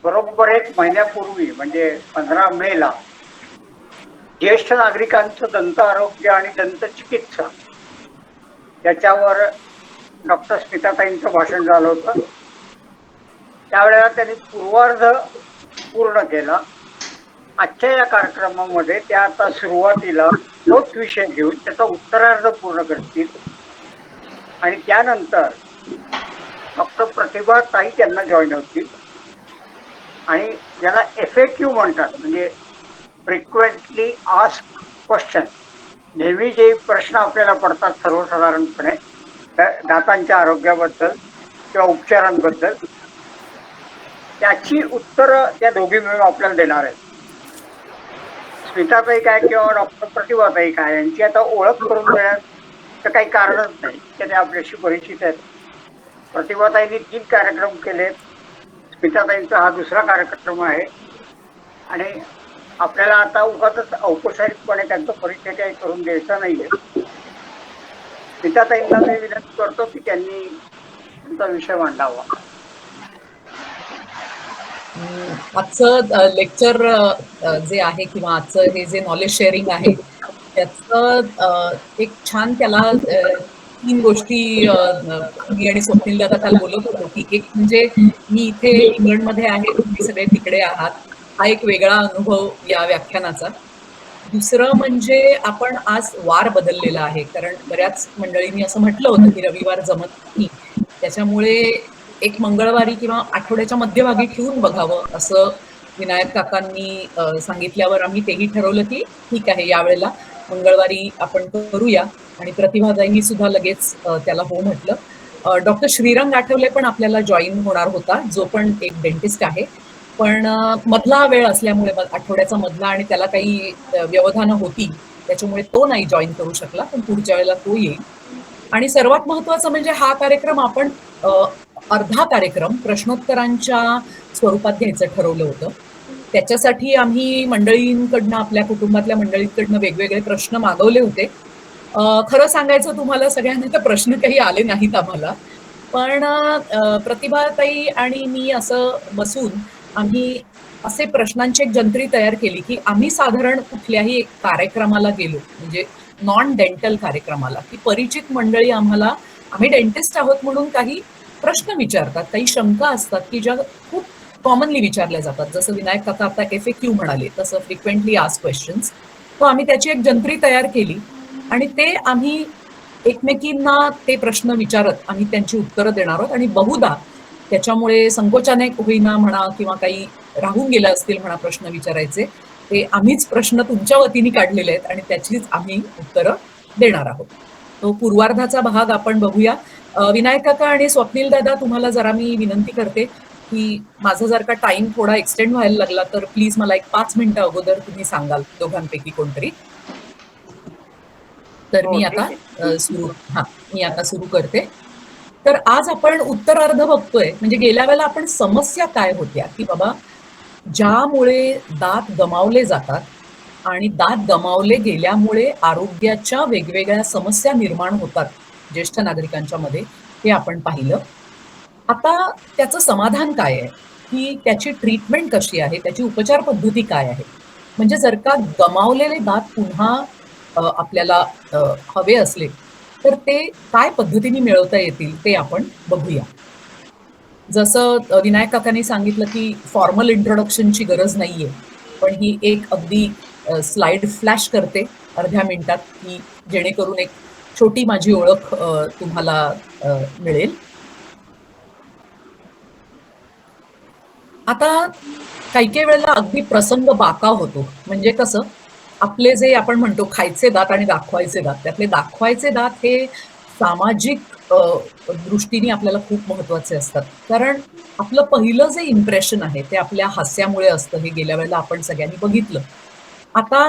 बरोबर 1 महिन्यापूर्वी म्हणजे 15 मेला ज्येष्ठ नागरिकांचं दंत आरोग्य आणि दंतचिकित्सा याच्यावर डॉक्टर स्मिताताईंचं भाषण झालं होतं. त्यावेळेला त्यांनी पूर्वार्ध पूर्ण केला. आजच्या या कार्यक्रमामध्ये त्या आता सुरुवातीला तोच विषय घेऊन त्याचा उत्तरार्ध पूर्ण करतील आणि त्यानंतर डॉक्टर प्रतिभा ताई त्यांना जॉईन होतील आणि ज्याला FAQ म्हणतात, म्हणजे फ्रिक्वेंटली आस्क क्वेश्चन, नेहमी जे प्रश्न आपल्याला पडतात सर्वसाधारणपणे दातांच्या आरोग्याबद्दल किंवा उपचारांबद्दल, त्याची उत्तरं त्या दोघी मिळून आपल्याला देणार आहेत. स्मिताताई काय किंवा डॉक्टर प्रतिभाताई काय यांची आता ओळख करून देण्याचं काही कारणच नाही, त्याने आपल्याशी परिचित आहेत. प्रतिभाताईंनी 3 कार्यक्रम केलेत. स्मिताताईंचा हा दुसरा कार्यक्रम आहे आणि आपल्याला आता उगाच औपचारिकपणे त्यांचा परिचय काही करून द्यायचा नाहीये. स्मिताताईंना मी विनंती करतो की त्यांनी त्यांचा विषय मांडावा. आजचं लेक्चर जे आहे किंवा आजचं हे जे नॉलेज शेअरिंग आहे त्याचं एक छान त्याला 3 गोष्टी मी आणि स्वप्नील दादा काल बोलत होतो की एक म्हणजे मी इथे इंग्लंडमध्ये आहे, तुम्ही सगळे तिकडे आहात, हा एक वेगळा अनुभव या व्याख्यानाचा. दुसरं म्हणजे आपण आज वार बदललेला आहे, कारण बऱ्याच मंडळींनी असं म्हटलं होतं की रविवार जमत नाही, त्याच्यामुळे एक मंगळवारी किंवा आठवड्याच्या मध्यभागी ठेवून बघावं असं विनायक काकांनी सांगितल्यावर आम्ही तेही ठरवलं की ठीक आहे, यावेळेला मंगळवारी आपण करूया. आणि प्रतिभाताईंनी सुद्धा लगेच त्याला हो म्हटलं. डॉक्टर श्रीरंग आठवले पण आपल्याला जॉईन होणार होता, जो पण एक डेंटिस्ट आहे, पण मधला वेळ असल्यामुळे आठवड्याचा मधला आणि त्याला काही व्यवधानं होती, त्याच्यामुळे तो नाही जॉईन करू शकला, पण पुढच्या वेळेला तो येईल. आणि सर्वात महत्वाचं म्हणजे हा कार्यक्रम आपण अर्धा कार्यक्रम प्रश्नोत्तरांच्या स्वरूपात घ्यायचं ठरवलं होतं. त्याच्यासाठी आम्ही मंडळींकडनं, आपल्या कुटुंबातल्या मंडळींकडनं वेगवेगळे प्रश्न मागवले होते. खरं सांगायचं तुम्हाला, सगळ्यांना तर प्रश्न काही आले नाहीत आम्हाला, पण प्रतिभाताई आणि मी असं बसून आम्ही असे प्रश्नांची एक जंत्री तयार केली की आम्ही साधारण कुठल्याही एक कार्यक्रमाला गेलो, म्हणजे नॉन डेंटल कार्यक्रमाला, की परिचित मंडळी आम्हाला, आम्ही डेंटिस्ट आहोत म्हणून काही प्रश्न विचारतात, काही शंका असतात की ज्या खूप कॉमनली विचारल्या जातात. जसं विनायक काका आता FAQ म्हणाले तसं फ्रिक्वेंटली आस्क क्वेश्चन्स. तो आम्ही त्याची एक जंत्री तयार केली आणि ते आम्ही एकमेकींना ते प्रश्न विचारत आम्ही त्यांची उत्तरं देणार आहोत. आणि बहुधा त्याच्यामुळे संकोचाने होईना म्हणा किंवा काही राहून गेले असतील म्हणा प्रश्न विचारायचे, ते आम्हीच प्रश्न तुमच्या वतीने काढलेले आहेत आणि त्याचीच आम्ही उत्तरं देणार आहोत. तो पूर्वार्धाचा भाग आपण बघूया. विनायक काका आणि स्वप्नील दादा, तुम्हाला जरा मी विनंती करते की माझा जर का टाइम थोडा एक्सटेंड व्हायला लागला तर प्लीज मला एक 5 मिनिटं अगोदर तुम्ही सांगाल, दोघांपैकी कोणतरी. तर मी आता सुरू करते. तर आज आपण उत्तरार्ध बघतोय, म्हणजे गेल्या वेळेला आपण समस्या काय होत्या की बाबा ज्यामुळे दात गमावले जातात आणि दात गमावले गेल्यामुळे आरोग्याच्या वेगवेगळ्या समस्या निर्माण होतात ज्येष्ठ नागरिकांच्या मध्ये, हे आपण पाहिलं. आता त्याचं समाधान काय आहे, की त्याची ट्रीटमेंट कशी आहे, त्याची उपचार पद्धती काय आहे, म्हणजे जर का गमावलेले दात पुन्हा आपल्याला हवे असले तर ते काय पद्धतीने मिळवता येतील ते आपण बघूया. जसं विनायक काकांनी सांगितलं की फॉर्मल इंट्रोडक्शनची गरज नाहीये, पण ही एक अगदी स्लाइड फ्लॅश करते अर्ध्या मिनिटात, की जेणेकरून एक छोटी माझी ओळख तुम्हाला मिळेल. आता काही काही वेळेला अगदी प्रसंग बाका होतो, म्हणजे कसं, आपले जे आपण म्हणतो खायचे दात आणि दाखवायचे दात, त्यातले दाखवायचे दात हे सामाजिक दृष्टीने आपल्याला खूप महत्वाचे असतात, कारण आपलं पहिलं जे इम्प्रेशन आहे ते आपल्या हास्यामुळे असतं, हे गेल्या वेळेला आपण सगळ्यांनी बघितलं. आता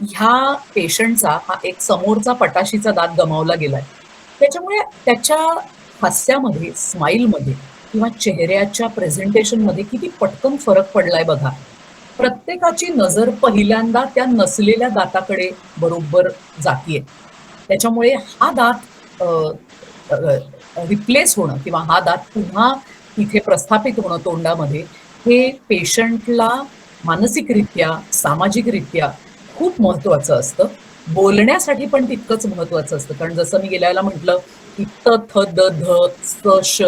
ह्या पेशंटचा हा एक समोरचा पटाशीचा दात गमावला गेलाय, त्याच्यामुळे त्याच्या हास्यामध्ये, स्माईलमध्ये किंवा चेहऱ्याच्या प्रेझेंटेशनमध्ये किती पटकन फरक पडलाय बघा. प्रत्येकाची नजर पहिल्यांदा त्या नसलेल्या दाताकडे बरोबर जातीये, त्याच्यामुळे हा दात रिप्लेस होणं किंवा हा दात पुन्हा तिथे प्रस्थापित होणं तोंडामध्ये, हे पेशंटला मानसिकरित्या, सामाजिकरित्या खूप महत्वाचं असतं. बोलण्यासाठी पण तितकंच महत्वाचं असतं. कारण जसं मी गेल्या वेळेला म्हटलं, की त, थ, द, ध, स, श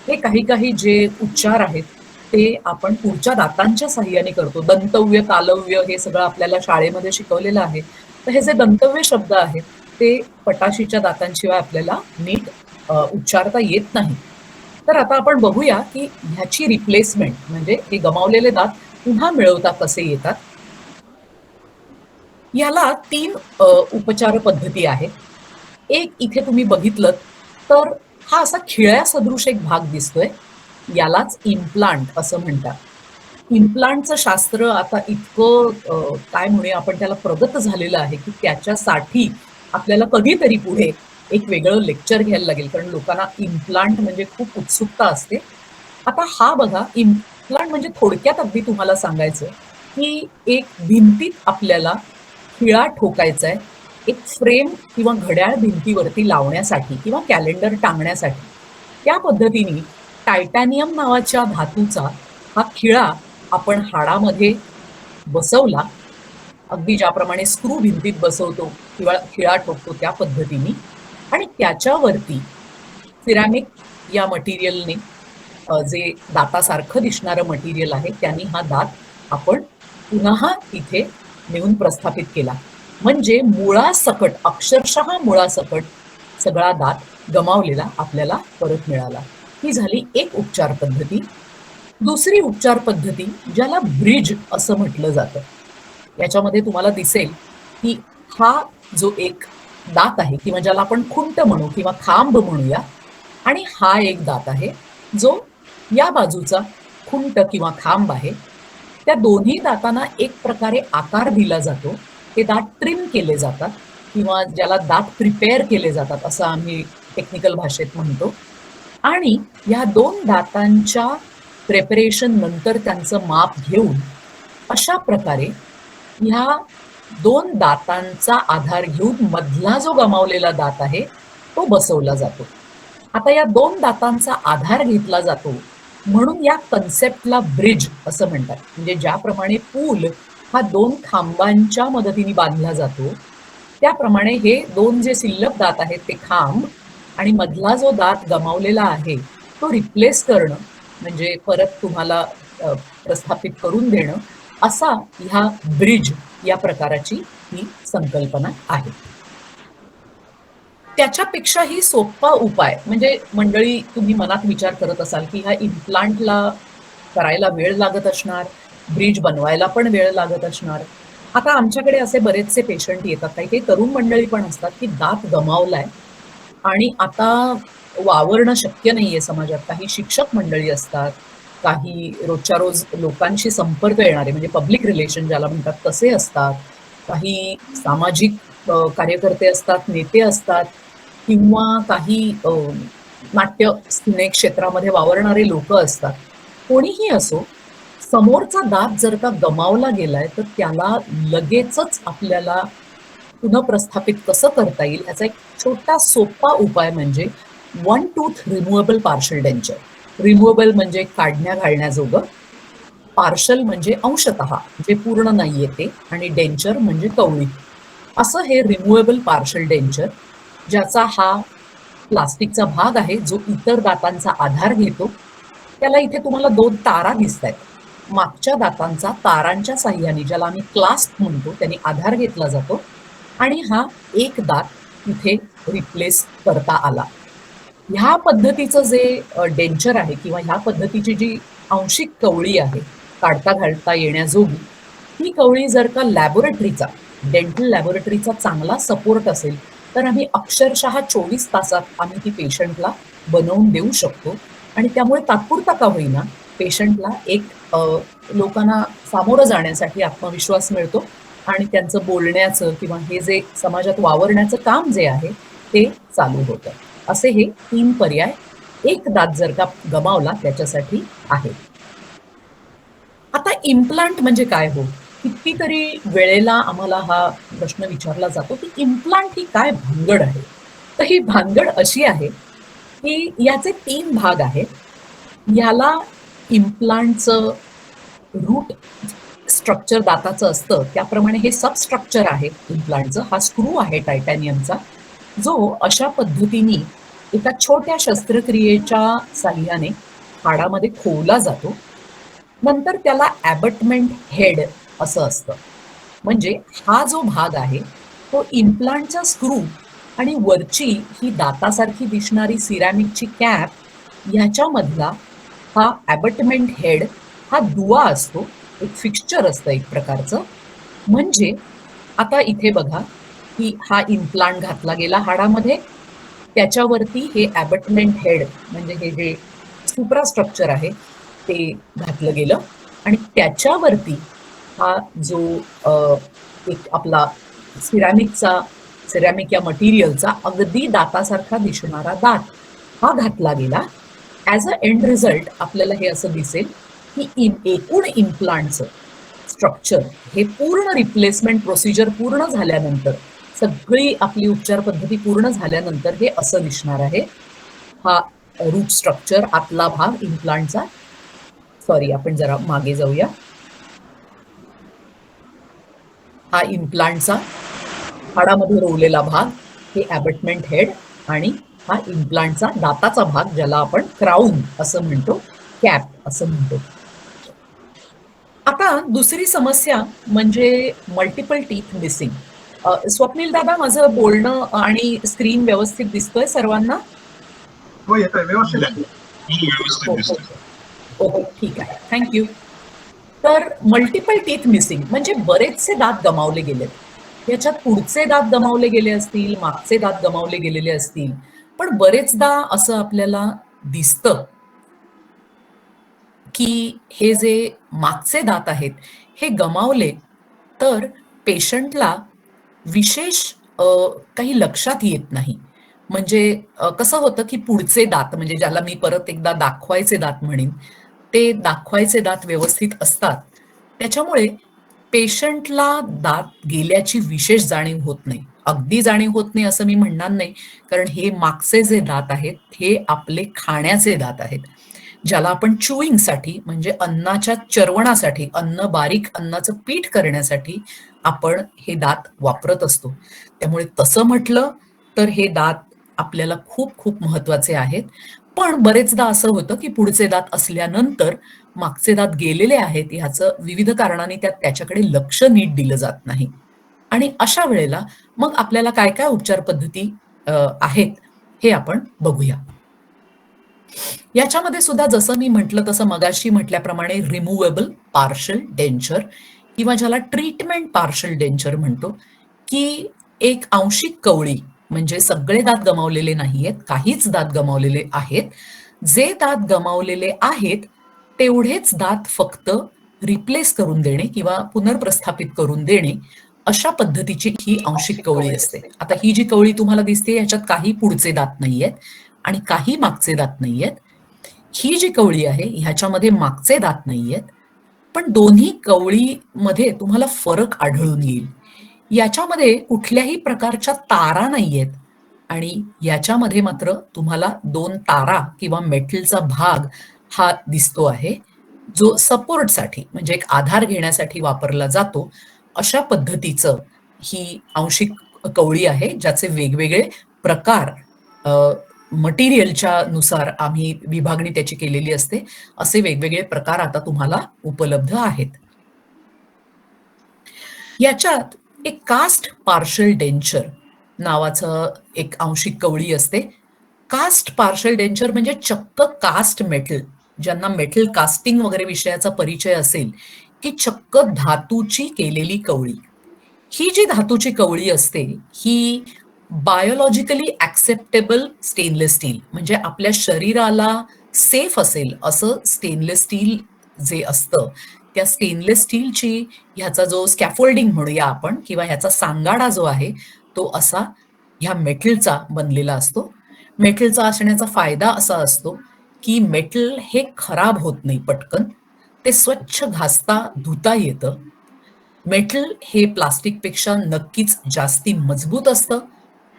हे काही जे उच्चार आहेत, ते आपण पुढच्या दातांच्या साहाय्याने करतो. दंतव्य, तालव्य हे सगळं आपल्याला शाळेमध्ये शिकवलेलं आहे. तर हे जे दंतव्य शब्द आहेत, ते पटाशीच्या दातांशिवाय आपल्याला नीट उच्चारता येत नाही. तर आता आपण बघूया, की ह्याची रिप्लेसमेंट म्हणजे हे गमावलेले दात पुन्हा मिळवता कसे येतात. याला 3 उपचार पद्धती आहेत. एक इथे तुम्ही बघितलत तर हा असा खिळ्यासदृश एक भाग दिसतोय. यालाच इम्प्लांट असं म्हणतात. इम्प्लांटचं शास्त्र आता इतकं काय म्हणूया आपण त्याला प्रगत झालेलं आहे, की त्याच्यासाठी आपल्याला कधीतरी पुढे एक वेगळं लेक्चर घ्यायला लागेल. कारण लोकांना इम्प्लांट म्हणजे खूप उत्सुकता असते. आता हा बघा, इम्प्लांट म्हणजे थोडक्यात अगदी तुम्हाला सांगायचं, की एक भिंतीत आपल्याला खिळा ठोकायचा आहे. एक फ्रेम किंवा घड्याळ भिंतीवरती लावण्यासाठी किंवा कॅलेंडर टांगण्यासाठी. त्या पद्धतीने टायटॅनियम नावाच्या धातूचा हा खिळा आपण हाडामध्ये बसवला, अगदी ज्याप्रमाणे स्क्रू भिंतीत बसवतो किंवा खिळा ठोकतो त्या पद्धतीने, आणि त्याच्यावरती सिरॅमिक या मटेरियलने जे दातासारखं दिसणारं मटेरियल आहे त्यांनी हा दात आपण पुन्हा इथे नेऊन प्रस्थापित केला. म्हणजे मुळासकट, अक्षरशः मुळासकट सगळा दात गमावलेला आपल्याला परत मिळाला. ही झाली एक उपचार पद्धती. दुसरी उपचार पद्धती ज्याला ब्रिज असं म्हटलं जातं. याच्यामध्ये तुम्हाला दिसेल की हा जो एक दात आहे किंवा ज्याला आपण खुंट म्हणू किंवा खांब म्हणूया, आणि हा एक दात आहे जो या बाजूचा खुंट किंवा खांब आहे. त्या दोन्ही दातांना एक प्रकारे आकार दिला जातो. ते दात ट्रिम केले जातात किंवा ज्याला दात प्रिपेअर केले जातात असं आम्ही टेक्निकल भाषेत म्हणतो. आणि या 2 दातांच्या प्रिपरेशन नंतर त्यांचं माप घेऊन अशा प्रकारे ह्या 2 दातांचा आधार घेऊन मधला जो गमावलेला दात आहे तो बसवला जातो. आता या 2 दातांचा आधार घेतला जातो म्हणून या कन्सेप्टला ब्रिज असं म्हणतात. म्हणजे ज्याप्रमाणे पूल हा 2 खांबांच्या मदतीने बांधला जातो, त्याप्रमाणे हे 2 जे शिल्लक दात आहेत ते खांब आणि मधला जो दात गमावलेला आहे तो रिप्लेस करणं, म्हणजे परत तुम्हाला प्रस्थापित करून देणं, असा ह्या ब्रिज या प्रकाराची ही संकल्पना आहे. त्याच्यापेक्षाही सोपा उपाय म्हणजे मंडळी, तुम्ही मनात विचार करत असाल की ह्या इम्प्लांटला करायला वेळ लागत असणार, ब्रिज बनवायला पण वेळ लागत असणार. आता आमच्याकडे असे बरेचसे पेशंट येतात, काही काही तरुण मंडळी पण असतात की दात गमावलाय आणि आता वावरणं शक्य नाहीये समाजात. काही शिक्षक मंडळी असतात, काही रोजच्या रोज लोकांशी संपर्क येणारे म्हणजे पब्लिक रिलेशन ज्याला म्हणतात तसे असतात, काही सामाजिक कार्यकर्ते असतात, नेते असतात, किंवा काही नाट्य सिने क्षेत्रामध्ये वावरणारे लोक असतात. कोणीही असो, समोरचा दात जर का गमावला गेलाय तर त्याला लगेचच आपल्याला पुनःप्रस्थापित कसं करता येईल याचा एक छोटा सोपा उपाय म्हणजे 1 टूथ रिमूव्हेबल पार्शल डेंचर. रिमूव्हेबल म्हणजे काढण्या घालण्याजोगं, पार्शल म्हणजे अंशतः जे पूर्ण नाहीये ते, आणि डेंचर म्हणजे कवळी. असं हे रिमूव्हेबल पार्शल डेंचर, ज्याचा हा प्लास्टिकचा भाग आहे जो इतर दातांचा आधार घेतो. त्याला इथे तुम्हाला 2 तारा दिसत आहेत. मागच्या दातांचा तारांच्या साह्याने, ज्याला आम्ही क्लास्प म्हणतो, त्याने आधार घेतला जातो आणि हा एक दात इथे रिप्लेस करता आला. ह्या पद्धतीचं जे डेंचर आहे किंवा ह्या पद्धतीची जी आंशिक कवळी आहे काढता घालता येण्याजोगी, ही कवळी जर का लॅबोरेटरीचा, डेंटल लॅबोरेटरीचा चांगला सपोर्ट असेल तर आम्ही अक्षरशः 24 तासात आम्ही ती पेशंटला बनवून देऊ शकतो. आणि त्यामुळे तात्पुरता का होईना पेशंटला एक लोकांना सामोरं जाण्यासाठी आत्मविश्वास मिळतो आणि त्यांचं बोलण्याचं किंवा हे जे समाजात वावरण्याचं काम जे आहे ते चालू होतं. असे हे 3 पर्याय एक दात जर का गमावला त्याच्यासाठी आहेत. आता इम्प्लांट म्हणजे काय हो? कितीतरी वेळेला आम्हाला हा प्रश्न विचारला जातो की इम्प्लांट ही काय भानगड आहे? तर ही भानगड अशी आहे की याचे 3 भाग आहेत. याला इम्प्लांटचं रूट स्ट्रक्चर दाताचं असतं त्याप्रमाणे हे सबस्ट्रक्चर आहे इम्प्लांटचं. हा स्क्रू आहे टायटॅनियमचा, जो अशा पद्धतीने एका छोट्या शस्त्रक्रियेच्या साह्याने हाडामध्ये खोवला जातो. नंतर त्याला ॲबटमेंट हेड असं असतं. म्हणजे हा जो भाग आहे तो इम्प्लांटचा स्क्रू आणि वरची ही दातासारखी दिसणारी सिरॅमिकची कॅप ह्याच्यामधला हा ॲबटमेंट हेड हा दुवा असतो, एक फिक्स्चर असतं एक प्रकारचं. म्हणजे आता इथे बघा की हा इम्प्लांट घातला गेला हाडामध्ये, त्याच्यावरती हे ॲबटमेंट हेड म्हणजे हे जे सुप्रास्ट्रक्चर आहे ते घातलं गेलं आणि त्याच्यावरती हा जो एक आपला सिरॅमिक या मटेरियलचा अगदी दातासारखा दिसणारा दात हा घातला गेला. ॲज अ एंड रिझल्ट आपल्याला हे असं दिसेल की एकूण इम्प्लांटचं स्ट्रक्चर हे पूर्ण रिप्लेसमेंट प्रोसिजर पूर्ण झाल्यानंतर, सगळी आपली उपचार पद्धती पूर्ण झाल्यानंतर हे असं दिसणार आहे. हा रूट स्ट्रक्चर आतला भाग इम्प्लांटचा. सॉरी, आपण जरा मागे जाऊया. हा इम्प्लांटचा हाडामध्ये रोवलेला भाग, हे ॲबटमेंट हेड आणि हा इम्प्लांटचा दाताचा भाग ज्याला आपण क्राऊन असं म्हणतो, कॅप असं म्हणतो. आता दुसरी समस्या म्हणजे मल्टिपल टीथ मिसिंग. स्वप्नील दादा, माझं बोलणं आणि स्क्रीन व्यवस्थित दिसतोय सर्वांना? हो, येतोय व्यवस्थित आहे. हो, ओके, ठीक आहे, थँक्यू. तर मल्टिपल टीथ मिसिंग म्हणजे बरेचसे दात गमावले गेलेत. याच्यात पुढचे दात गमावले गेले असतील, मागचे दात गमावले गेलेले असतील, पण बरेचदा असं आपल्याला दिसतं की हे जे मागचे दात आहेत हे गमावले तर पेशंटला विशेष काही लक्षात येत नाही. म्हणजे कसं होतं की पुढचे दात म्हणजे ज्याला मी परत एकदा दाखवायचे दात म्हणेन, ते दाखवायचे दात व्यवस्थित असतात. त्याच्यामुळे पेशंटला दात गेल्याची विशेष जाणीव होत नाही. अगदी जाणीव होत नाही असं मी म्हणणार नाही, कारण हे मागचे जे दात आहेत हे आपले खाण्याचे दात आहेत, ज्याला आपण च्युईंगसाठी म्हणजे अन्नाच्या चरवणासाठी, बारीक अन्नाचं पीठ करण्यासाठी आपण हे दात वापरत असतो. त्यामुळे तसं म्हटलं तर हे दात आपल्याला खूप खूप महत्वाचे आहेत. पण बरेचदा असं होतं की पुढचे दात असल्यानंतर मागचे दात गेलेले आहेत ह्याचं विविध कारणांनी त्याच्याकडे लक्ष नीट दिलं जात नाही. आणि अशा वेळेला मग आपल्याला काय काय उपचार पद्धती आहेत हे आपण बघूया. याच्यामध्ये सुद्धा जसं मी म्हटलं तसं मगाशी म्हटल्याप्रमाणे रिमूव्हेबल पार्शल डेंचर किंवा ज्याला ट्रीटमेंट पार्शल डेंचर म्हणतो, की एक आंशिक कवळी म्हणजे सगळे दात गमावलेले नाहीयेत, काहीच दात गमावलेले आहेत. जे दात गमावलेले आहेत तेवढेच दात फक्त रिप्लेस करून देणे किंवा पुनर्प्रस्थापित करून देणे, अशा पद्धतीची ही आंशिक कवळी असते. आता ही जी कवळी तुम्हाला दिसते याच्यात काही पुढचे दात नाहीयेत आणि काही मागचे दात नाहीयेत. ही जी कवळी आहे ह्याच्यामध्ये मागचे दात नाहीयेत, पण दोन्ही कवळीमध्ये तुम्हाला फरक आढळून येईल. याच्यामध्ये कुठल्याही प्रकारच्या तारा नाहीयेत आणि याच्यामध्ये मात्र तुम्हाला 2 तारा किंवा मेटलचा भाग हा दिसतो आहे, जो सपोर्टसाठी म्हणजे एक आधार घेण्यासाठी वापरला जातो. अशा पद्धतीचं ही आंशिक कवळी आहे, ज्याचे वेगवेगळे प्रकार मटेरियलच्या नुसार आम्ही विभागणी त्याची केलेली असते. असे वेगवेगळे प्रकार आता तुम्हाला उपलब्ध आहेत. याच्यात एक कास्ट पार्शल डेंचर नावाचं एक आंशिक कवळी असते. कास्ट पार्शल डेंचर म्हणजे चक्क कास्ट मेटल, ज्यांना मेटल कास्टिंग वगैरे विषयाचा परिचय असेल, की चक्क धातूची केलेली कवळी. ही जी धातूची कवळी असते ही बायोलॉजिकली ॲक्सेप्टेबल स्टेनलेस स्टील म्हणजे आपल्या शरीराला सेफ असेल असं स्टेनलेस स्टील जे असतं, त्या स्टेनलेस स्टीलची ह्याचा जो स्कॅफोल्डिंग म्हणूया आपण किंवा ह्याचा सांगाडा जो आहे तो असा ह्या मेटलचा बनलेला असतो. मेटलचा असण्याचा फायदा असा असतो की मेटल हे खराब होत नाही पटकन, ते स्वच्छ घासता धुता येतं. मेटल हे प्लास्टिकपेक्षा नक्कीच जास्ती मजबूत असतं,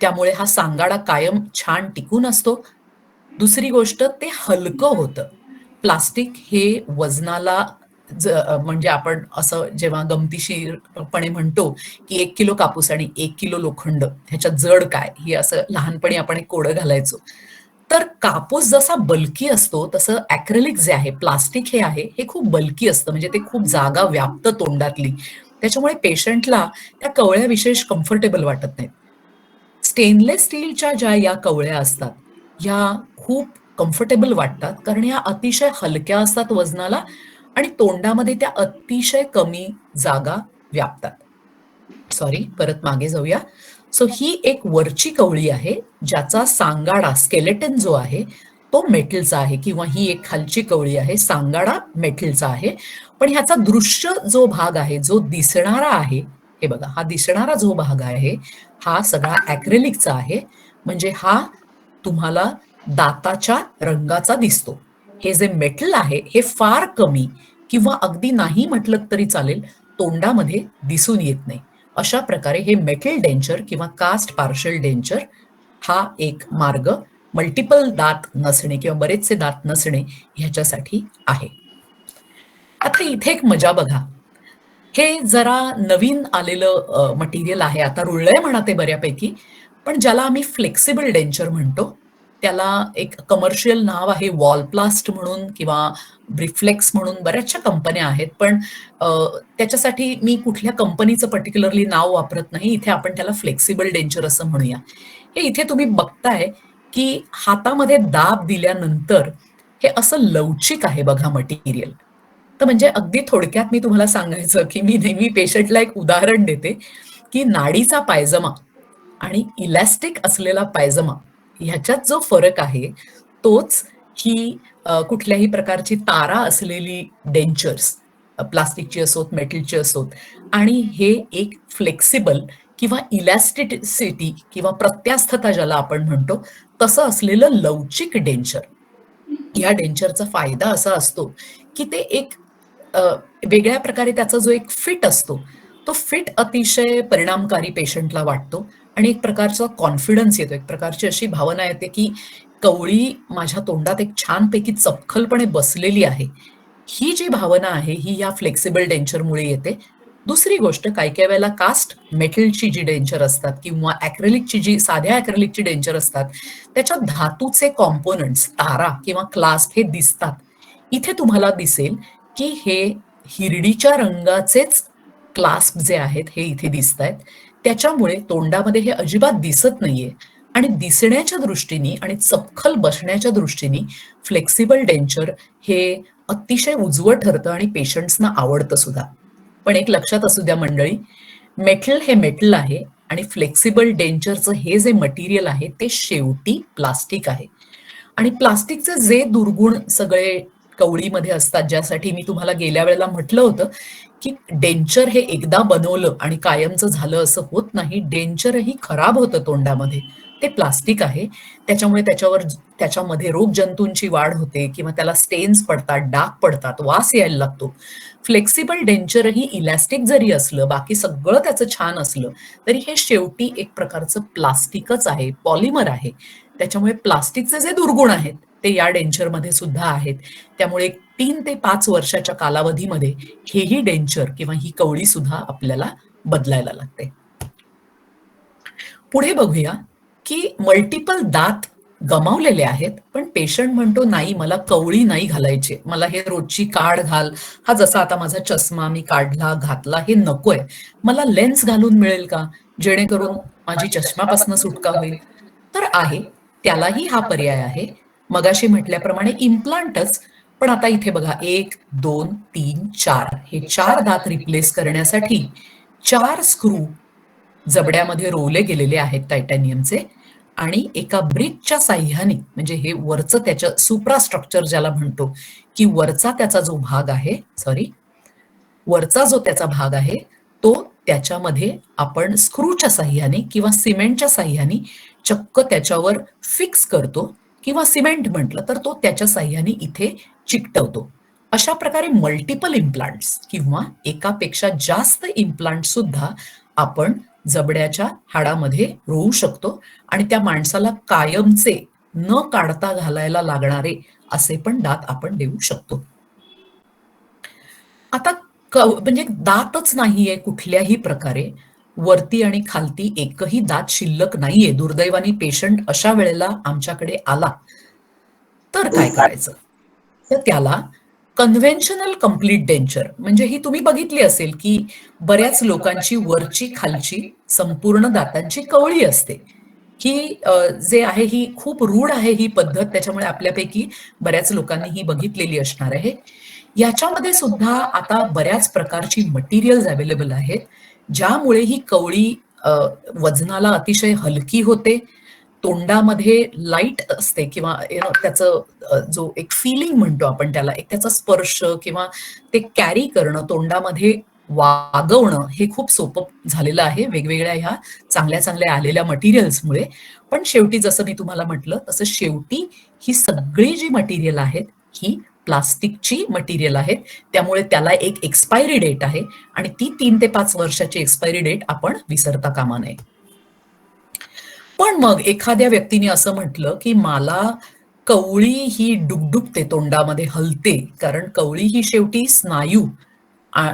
त्यामुळे हा सांगाडा कायम छान टिकून असतो. दुसरी गोष्ट, ते हलकं होतं. प्लास्टिक हे वजनाला म्हणजे आपण असं जेव्हा गमतीशीरपणे म्हणतो की 1 किलो कापूस आणि 1 किलो लोखंड ह्याच्यात जड काय, ही असं लहानपणी आपण एक कोडं घालायचो. तर कापूस जसा बल्की असतो तसं ॲक्रेलिक जे आहे, प्लास्टिक हे आहे, हे खूप बल्की असतं. म्हणजे ते खूप जागा व्यापतं तोंडातली. त्याच्यामुळे पेशंटला त्या कवळ्या विशेष कम्फर्टेबल वाटत नाहीत. स्टेनलेस स्टीलच्या ज्या या कवळ्या असतात, ह्या खूप कम्फर्टेबल वाटतात, कारण ह्या अतिशय हलक्या असतात वजनाला आणि तोंडामध्ये त्या अतिशय कमी जागा व्यापतात. सॉरी, परत मागे जाऊया. सो ही एक वरची कवळी आहे, ज्याचा सांगाडा स्केलेटन जो आहे तो मेटलचा आहे, किंवा ही एक खालची कवळी आहे, सांगाडा मेटलचा आहे. पण ह्याचा दृश्य जो भाग आहे, जो दिसणारा आहे, हे बघा, हा दिसणारा जो भाग आहे हा सगळा ॲक्रेलिकचा आहे. म्हणजे हा तुम्हाला दाताच्या रंगाचा दिसतो. हे जे मेटल आहे हे फार कमी किंवा अगदी नाही म्हटलं तरी चालेल, तोंडामध्ये दिसून येत नाही. अशा प्रकारे हे मेटल डेंचर किंवा कास्ट पार्शल डेंचर हा एक मार्ग मल्टिपल दात नसणे किंवा बरेचसे दात नसणे ह्याच्यासाठी आहे. आता इथे एक मजा बघा. हे जरा नवीन आलेलं मटेरियल आहे. आता रुळलंय म्हणा ते बऱ्यापैकी, पण ज्याला आम्ही फ्लेक्सिबल डेंचर म्हणतो. त्याला एक कमर्शियल नाव आहे वॉलप्लास्ट म्हणून किंवा ब्रिफ्लेक्स म्हणून बऱ्याचशा कंपन्या आहेत. पण त्याच्यासाठी मी कुठल्या कंपनीचं पर्टिक्युलरली नाव वापरत नाही. इथे आपण त्याला फ्लेक्सिबल डेंचर असं म्हणूया. हे इथे तुम्ही बघताय की हातामध्ये दाब दिल्यानंतर हे असं लवचिक आहे बघा मटेरियल. तर म्हणजे अगदी थोडक्यात मी तुम्हाला सांगायचं की मी नेहमी पेशंटला एक उदाहरण देते की नाडीचा पायजमा आणि इलॅस्टिक असलेला पायजमा ह्याच्यात जो फरक आहे तोच ही कुठल्याही प्रकारची तारा असलेली डेंचर्स, प्लास्टिकची असोत, मेटलची असोत, आणि हे एक फ्लेक्सिबल किंवा इलॅस्टिसिटी किंवा प्रत्यास्थता ज्याला आपण म्हणतो तसं असलेलं लवचिक डेंचर. या डेंचरचा फायदा असा असतो की ते एक अ, वेगळ्या प्रकारे त्याचा जो एक फिट असतो तो फिट अतिशय परिणामकारी पेशंटला वाटतो आणि एक प्रकारचा कॉन्फिडन्स येतो. एक प्रकारची अशी भावना येते की कवळी माझ्या तोंडात एक छानपैकी चपखलपणे बसलेली आहे. ही जी भावना आहे ही या फ्लेक्सिबल डेंचरमुळे येते. दुसरी गोष्ट, काही काही वेळेला कास्ट मेटलची जी डेंचर असतात किंवा ॲक्रेलिकची जी साध्या ॲक्रेलिकची डेंचर असतात, त्याच्यात धातूचे कॉम्पोनंट्स, तारा किंवा क्लास्प हे दिसतात. इथे तुम्हाला दिसेल की हे हिरडीच्या रंगाचेच क्लास्प जे आहेत हे इथे दिसतायत. त्याच्यामुळे तोंडामध्ये हे अजिबात दिसत नाहीये आणि दिसण्याच्या दृष्टीने आणि चपखल बसण्याच्या दृष्टीने फ्लेक्सिबल डेंचर हे अतिशय उजवं ठरतं आणि पेशंट्सना आवडतं सुद्धा. पण एक लक्षात असू द्या मंडळी, मेटल हे मेटल आहे आणि फ्लेक्सिबल डेंचरचं हे जे मटेरियल आहे ते शेवटी प्लास्टिक आहे. आणि प्लास्टिकचे जे दुर्गुण सगळे कवळीमध्ये असतात, ज्यासाठी मी तुम्हाला गेल्या वेळेला म्हटलं होतं की डेंचर हे एकदा बनवलं आणि कायमचं झालं असं होत नाही. डेंचरही खराब होतं तोंडामध्ये. ते प्लास्टिक आहे. त्याच्यामुळे त्याच्यामध्ये रोगजंतूंची वाढ होते किंवा त्याला स्टेन्स पडतात, डाग पडतात, वास यायला लागतो. फ्लेक्सिबल डेंचरही इलॅस्टिक जरी असलं, बाकी सगळं त्याचं छान असलं, तरी हे शेवटी एक प्रकारचं प्लास्टिकच आहे, पॉलिमर आहे. त्याच्यामुळे प्लास्टिकचे जे दुर्गुण आहेत ते या डेंचरमध्ये सुद्धा आहेत. त्यामुळे 3 ते 5 वर्षाच्या कालावधीमध्ये हेही डेंचर किंवा ही कवळी सुद्धा आपल्याला बदलायला लागते. पुढे बघूया की मल्टिपल दात गमावलेले आहेत, पण पेशंट म्हणतो नाही, मला कवळी नाही घालायची, मला हे रोजची काढ घाल, हा जसा आता माझा चष्मा मी काढला घातला हे नकोय, मला लेन्स घालून मिळेल का, जेणेकरून माझी चष्म्यापासून सुटका होईल. तर आहे, त्यालाही हा पर्याय आहे. मगाशी म्हटल्याप्रमाणे इम्प्लांटच. पण आता इथे बघा, 1, 2, 3, 4 हे 4 दात रिप्लेस करण्यासाठी 4 स्क्रू जबड्यामध्ये रोवले गेलेले आहेत टायटॅनियमचे आणि एका ब्रिजच्या साह्याने, म्हणजे हे वरचं त्याचं सुप्रास्ट्रक्चर ज्याला म्हणतो की वरचा त्याचा जो भाग आहे, वरचा जो त्याचा भाग आहे तो त्याच्यामध्ये आपण स्क्रूच्या साह्याने किंवा सिमेंटच्या साह्याने चक्क त्याच्यावर फिक्स करतो किंवा सिमेंट म्हटलं तर तो त्याच्या साह्याने इथे चिकटवतो. अशा प्रकारे मल्टिपल इम्प्लांट्स किंवा एकापेक्षा जास्त इम्प्लांट सुद्धा आपण जबड्याच्या हाडामध्ये रोवू शकतो आणि त्या माणसाला कायमचे न काढता घालायला लागणारे असे पण दात आपण देऊ शकतो. आता म्हणजे दातच नाहीये कुठल्याही प्रकारे, वरती आणि खालती एकही दात शिल्लक नाहीये. दुर्दैवाने पेशंट अशा वेळेला आमच्याकडे आला तर काय करायचं? तर त्याला कन्व्हेन्शनल कंप्लीट डेंचर, म्हणजे ही तुम्ही बघितली असेल की बऱ्याच लोकांची वरची खालची संपूर्ण दातांची कवळी असते. ही जे आहे ही खूप रूढ आहे ही पद्धत, त्याच्यामुळे आपल्यापैकी बऱ्याच लोकांनी ही बघितलेली असणार आहे. याच्यामध्ये सुद्धा आता बऱ्याच प्रकारची मटेरियल्स अवेलेबल आहेत, ज्यामुळे ही कवळी अ, वजनाला अतिशय हलकी होते. तोंडामध्ये लाईट असते किंवा त्याचं जो एक फिलिंग म्हणतो आपण त्याला, एक त्याचा स्पर्श किंवा ते कॅरी करणं, तोंडामध्ये वागवणं हे खूप सोपं झालेलं आहे वेगवेगळ्या ह्या चांगल्या चांगल्या आलेल्या मटेरियल्समुळे. पण शेवटी जसं मी तुम्हाला म्हटलं तसं शेवटी ही सगळी जी मटेरियल आहेत ही प्लास्टिकची मटेरियल आहेत. त्यामुळे त्याला एक एक्सपायरी डेट आहे आणि ती 3 ते 5 वर्षाची एक्सपायरी डेट आपण विसरता कामा नये. पण मग एखाद्या व्यक्तीने असं म्हटलं की मला कवळी ही डुगडुगते, तोंडामध्ये हलते, कारण कवळी ही शेवटी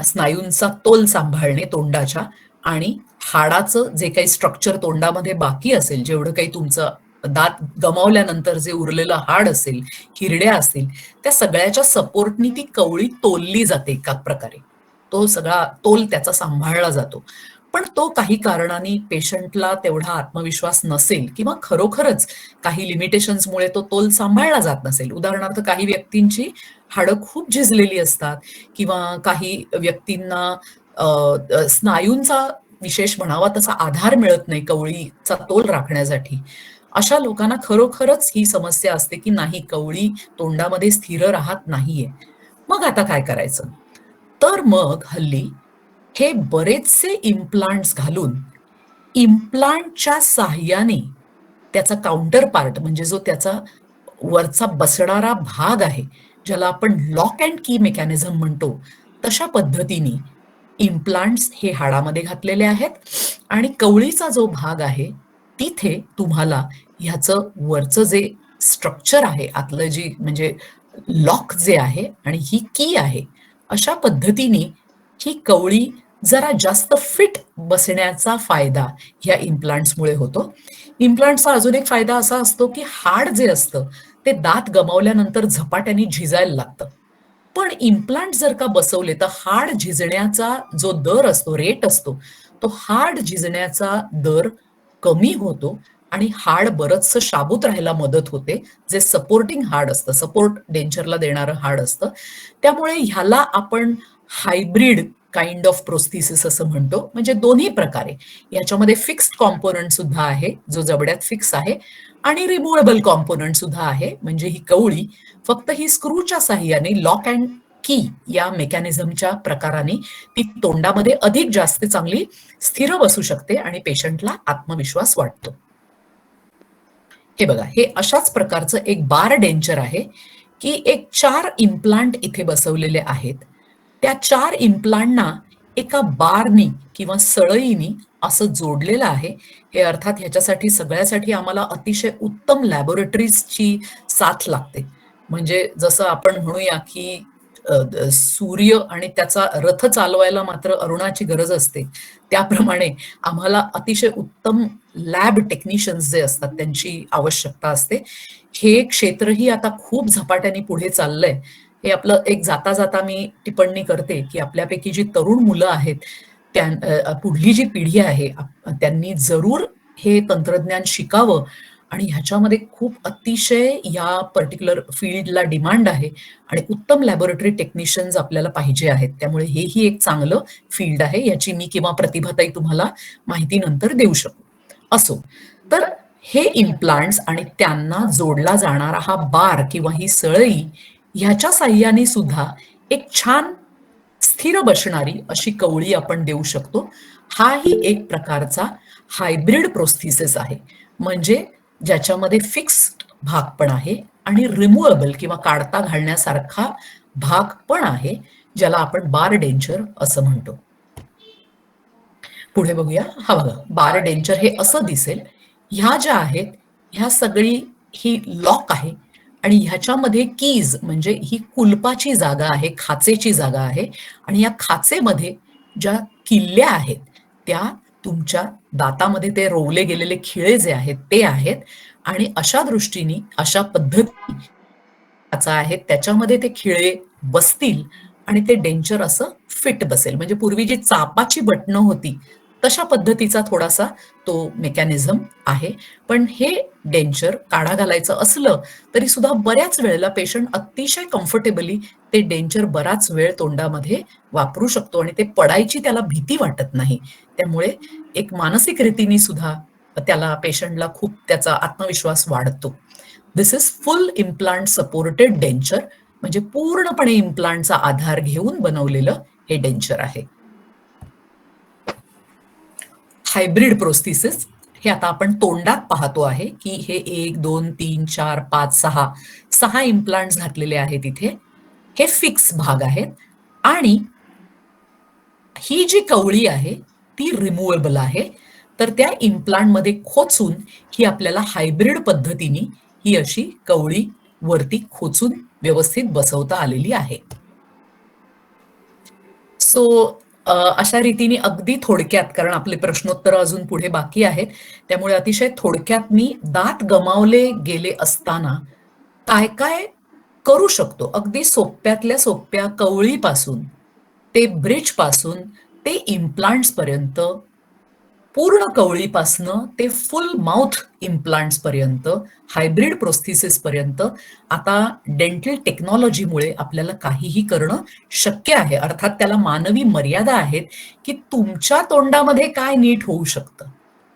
स्नायूंचा तोल सांभाळणे तोंडाच्या आणि हाडाचं जे काही स्ट्रक्चर तोंडामध्ये बाकी असेल, जेवढं काही तुमचं दात गमावल्यानंतर जे उरलेलं हाड असेल, हिरड्या असतील, त्या सगळ्याच्या सपोर्टनी ती कवळी तोलली जाते एका प्रकारे. तो सगळा तोल त्याचा सांभाळला जातो. पण तो काही कारणाने पेशंटला तेवढा आत्मविश्वास नसेल किंवा खरोखरच काही लिमिटेशन्समुळे तो तोल सांभाळला जात नसेल. उदाहरणार्थ काही व्यक्तींची हाडं खूप झिजलेली असतात किंवा काही व्यक्तींना स्नायूंचा विशेष म्हणावा तसा आधार मिळत नाही कवळीचा तोल राखण्यासाठी. अशा लोकांना खरोखरच ही समस्या असते की नाही, कवळी तोंडामध्ये स्थिर राहत नाहीये. मग आता काय करायचं? तर मग हल्ली हे बरेचसे इम्प्लांट्स घालून इम्प्लांटच्या साहाय्याने त्याचा काउंटर पार्ट, म्हणजे जो त्याचा वरचा बसणारा भाग आहे, ज्याला आपण लॉक अँड की मेकॅनिझम म्हणतो, तशा पद्धतीने इम्प्लांट्स हे हाडामध्ये घातलेले आहेत आणि कवळीचा जो भाग आहे तिथे तुम्हाला ह्याचं वरचं जे स्ट्रक्चर आहे आतलं, जी म्हणजे लॉक जे आहे आणि ही की आहे, अशा पद्धतीने ही कवळी जरा जास्त फिट बसण्याचा फायदा ह्या इम्प्लांट्समुळे होतो. इम्प्लांट्सचा अजून एक फायदा असा असतो की हाड जे असतं ते दात गमावल्यानंतर झपाट्याने झिजायला लागतं. पण इम्प्लांट जर का बसवले तर हाड झिजण्याचा जो दर असतो, रेट असतो, तो हाड झिजण्याचा दर कमी होतो आणि हाड बरचसं शाबूत राहायला मदत होते, जे सपोर्टिंग हाड असतं, सपोर्ट डेंचरला देणारं हाड असतं. त्यामुळे ह्याला आपण हायब्रिड काइंड ऑफ प्रोस्थेसिस असं म्हणतो. म्हणजे दोन्ही प्रकारे याच्यामध्ये फिक्स्ड कॉम्पोनंट सुद्धा आहे, जो जबड्यात फिक्स आहे, आणि रिमुवेबल कॉम्पोनंट सुद्धा आहे, म्हणजे ही कवळी फक्त ही स्क्रूच्या साहाय्याने लॉक अँड की या मेकॅनिझमच्या प्रकाराने ती तोंडामध्ये अधिक जास्त चांगली स्थिर बसू शकते आणि पेशंटला आत्मविश्वास वाटतो. हे बघा, हे अशाच प्रकारचं एक बार डेंचर आहे की एक 4 इम्प्लांट इथे बसवलेले आहेत. त्या 4 इम्प्लांटना एका बारनी किंवा सळईनी असं जोडलेलं आहे. हे अर्थात ह्याच्यासाठी सगळ्यासाठी आम्हाला अतिशय उत्तम लॅबोरेटरीजची साथ लागते. म्हणजे जसं आपण म्हणूया की सूर्य आणि त्याचा रथ चालवायला मात्र अरुणाची गरज असते, त्याप्रमाणे आम्हाला अतिशय उत्तम लॅब टेक्निशियन्स जे असतात त्यांची आवश्यकता असते. हे क्षेत्रही आता खूप झपाट्याने पुढे चाललंय. हे आपलं एक जाता जाता मी टिप्पणी करते की आपल्यापैकी जी तरुण मुलं आहेत, पुढली जी पिढी आहे, त्यांनी जरूर हे तंत्रज्ञान शिकावं आणि ह्याच्यामध्ये खूप अतिशय या पर्टिक्युलर फील्डला डिमांड आहे आणि उत्तम लॅबोरेटरी टेक्निशियन्स आपल्याला पाहिजे आहेत. त्यामुळे हेही एक चांगलं फील्ड आहे, याची मी किंवा प्रतिभाताई तुम्हाला माहिती नंतर देऊ शकू. असो, तर हे इम्प्लांट्स आणि त्यांना जोडला जाणारा हा बार किंवा ही सळई, ह्याच्या साह्याने सुद्धा एक छान स्थिर बसणारी अशी कवळी आपण देऊ शकतो. हाही एक प्रकारचा हायब्रिड प्रोस्थेसिस आहे, म्हणजे ज्याच्यामध्ये फिक्स्ड भाग पण आहे आणि रिमुवेबल किंवा काढता घालण्यासारखा भाग पण आहे, ज्याला आपण बार डेंचर असं म्हणतो. पुढे बघूया. हा बघा, बार डेंचर हे असं दिसेल. ह्या ज्या आहेत ह्या सगळी ही लॉक आहे आणि ह्याच्यामध्ये कीज म्हणजे ही कुलपाची जागा आहे, खाचेची जागा आहे. आणि या खाचेमध्ये ज्या किल्ल्या आहेत त्या तुमच्या दातामध्ये ते रोवले गेलेले खिळे जे आहेत ते आहेत. आणि अशा दृष्टीने अशा पद्धती आहेत त्याच्यामध्ये ते खिळे बसतील आणि ते डेंचर असं फिट बसेल. म्हणजे पूर्वी जी चापाची बटणं होती तशा पद्धतीचा थोडासा तो मेकॅनिझम आहे. पण हे डेंचर काढा घालायचं असलं तरी सुद्धा बऱ्याच वेळेला पेशंट अतिशय कम्फर्टेबली ते डेंचर बराच वेळ तोंडामध्ये वापरू शकतो आणि ते पडायची त्याला भीती वाटत नाही. त्यामुळे एक मानसिक रीतीने सुद्धा त्याला पेशंटला खूप त्याचा आत्मविश्वास वाढतो. दिस इज फुल इम्प्लांट सपोर्टेड डेंचर, म्हणजे पूर्णपणे इम्प्लांटचा आधार घेऊन बनवलेलं हे डेंचर आहे. हायब्रिड प्रोस्थेसिस हे आता आपण तोंडात पाहतो आहे की हे 1 2 3 4 5 6 इम्प्लांट्स घातलेले आहेत इथे. हे फिक्स भाग आहेत आणि ही जी कवळी आहे ती रिमूव्हेबल आहे. तर त्या इम्प्लांटमध्ये खोचून ही आपल्याला हायब्रिड पद्धतीने ही अशी कवळी वरती खोचून व्यवस्थित बसवता आलेली आहे. सो अशा रीतीने अगदी थोडक्यात, कारण आपले प्रश्नोत्तर अजून पुढे बाकी आहेत, त्यामुळे अतिशय थोडक्यात मी दात गमावले गेले असताना काय काय करू शकतो, अगदी सोप्यातल्या सोप्या कवळीपासून ते ब्रिज पासून ते इम्प्लांट्स पर्यंत, पूर्ण कवळीपासनं ते फुल माउथ इम्प्लांट्स पर्यंत, हायब्रिड प्रोस्थेसिस पर्यंत आता डेंटल टेक्नॉलॉजीमुळे आपल्याला काहीही करणं शक्य आहे. अर्थात त्याला मानवी मर्यादा आहेत की तुमच्या तोंडामध्ये काय नीट होऊ शकतं,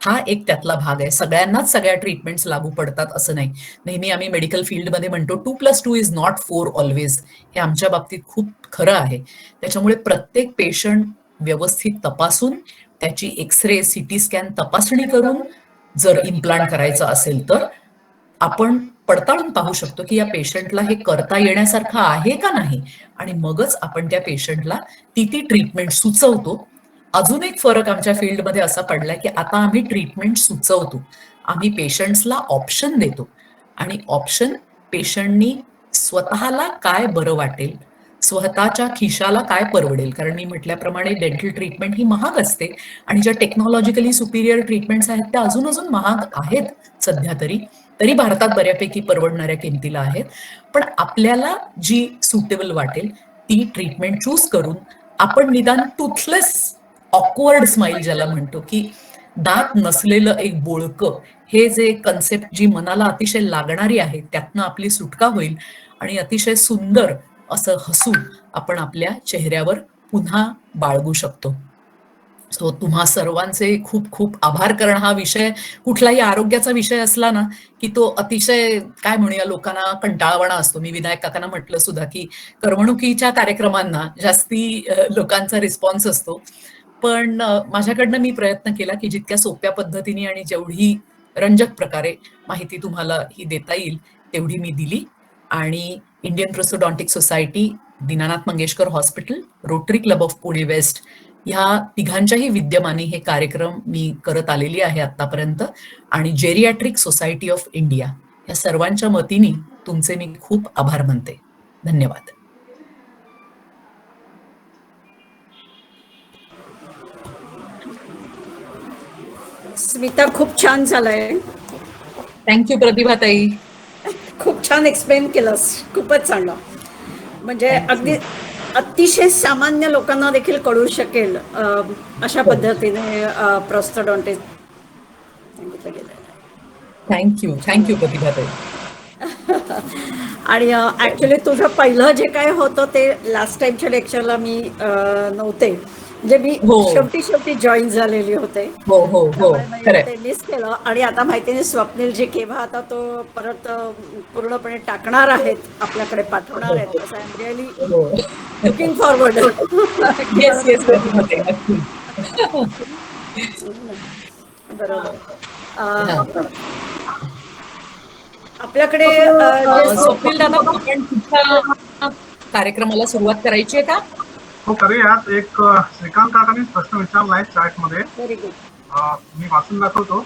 हा एक त्यातला भाग आहे. सगळ्यांनाच सगळ्या ट्रीटमेंट्स लागू पडतात असं नाही. नेहमी आम्ही मेडिकल फील्डमध्ये म्हणतो 2+2 इज नॉट 4 ऑलवेज. हे आमच्या बाबतीत खूप खरं आहे. त्याच्यामुळे प्रत्येक पेशंट व्यवस्थित तपासून त्याची एक्सरे सीटी स्कॅन तपासणी करून जर इम्प्लांट करायचं असेल तर आपण पडताळून पाहू शकतो की या पेशंटला हे करता येण्यासारखं आहे का नाही, आणि मगच आपण त्या पेशंटला ती ट्रीटमेंट सुचवतो. अजून एक फरक आमच्या फील्डमध्ये असा पडलाय की आता आम्ही ट्रीटमेंट सुचवतो, आम्ही पेशंट्सला ऑप्शन देतो. आणि ऑप्शन पेशंटनी स्वतःला काय बरं वाटेल, स्वतःच्या खिशाला काय परवडेल, कारण मी म्हटल्याप्रमाणे डेंटल ट्रीटमेंट ही महाग असते आणि ज्या टेक्नॉलॉजिकली सुपिरियर ट्रीटमेंट्स आहेत त्या अजून महाग आहेत सध्या तरी भारतात बऱ्यापैकी परवडणाऱ्या किमतीला आहेत. पण आपल्याला जी सुटेबल वाटेल ती ट्रीटमेंट चूज करून आपण निदान टूथलेस ऑकवर्ड स्माइल ज्याला म्हणतो, की दात नसलेलं एक बोळकं, हे जे कन्सेप्ट जी मनाला अतिशय लागणारी आहे त्यातनं आपली सुटका होईल आणि अतिशय सुंदर असं हसू आपण आपल्या चेहऱ्यावर पुन्हा बाळगू शकतो. सो तुम्हा सर्वांचे खूप खूप आभार. कारण हा विषय कुठलाही आरोग्याचा विषय असला ना की तो अतिशय काय म्हणूया लोकांना कंटाळवाणा असतो. मी विनायक काकांना म्हटलं सुद्धा की करमणुकीच्या कार्यक्रमांना जास्ती लोकांचा रिस्पॉन्स असतो. पण माझ्याकडनं मी प्रयत्न केला की जितक्या सोप्या पद्धतीने आणि जेवढी रंजक प्रकारे माहिती तुम्हाला ही देता येईल तेवढी मी दिली. आणि Indian prosthodontic society, Dinanath Mangeshkar hospital, rotary club of Pune west ह्या तिघांच्याही विद्यमाने हे कार्यक्रम मी करत आलेली आहे आतापर्यंत. आणि जेरियाट्रिक सोसायटी ऑफ इंडिया या सर्वांच्या मतीने तुमचे मी खूप आभार मानते. धन्यवाद. स्मिता, खूप छान झालंय. थँक्यू प्रतिभाताई. खूप छान एक्सप्लेन केलंस, खूपच चांगलं. म्हणजे अगदी अतिशय सामान्य लोकांना देखील कळू शकेल अशा पद्धतीने प्रोस्थोडॉन्टिस्ट सांगितलं गेलं. थँक्यू प्रतिभाताई. आणि ऍक्च्युली तुझं पहिलं जे काय होतं ते लास्ट टाइमच्या लेक्चरला मी नव्हते, म्हणजे मी शेवटी जॉईन झालेली होते. ते मिस केलं. आणि आता माहिती नाही स्वप्नील जी केव्हा आता तो परत पूर्णपणे टाकणार आहेत, आपल्याकडे पाठवणार आहेत. असं I am really looking forward. बरोबर. आपल्याकडे स्वप्नील दादा, आपण तुमच्या कार्यक्रमाला सुरुवात करायची आहे का? हो, करूयात. एक श्रीकांत काकांनी प्रश्न विचारलाय चॅट मध्ये. Very good. मी वाचून दाखवतो.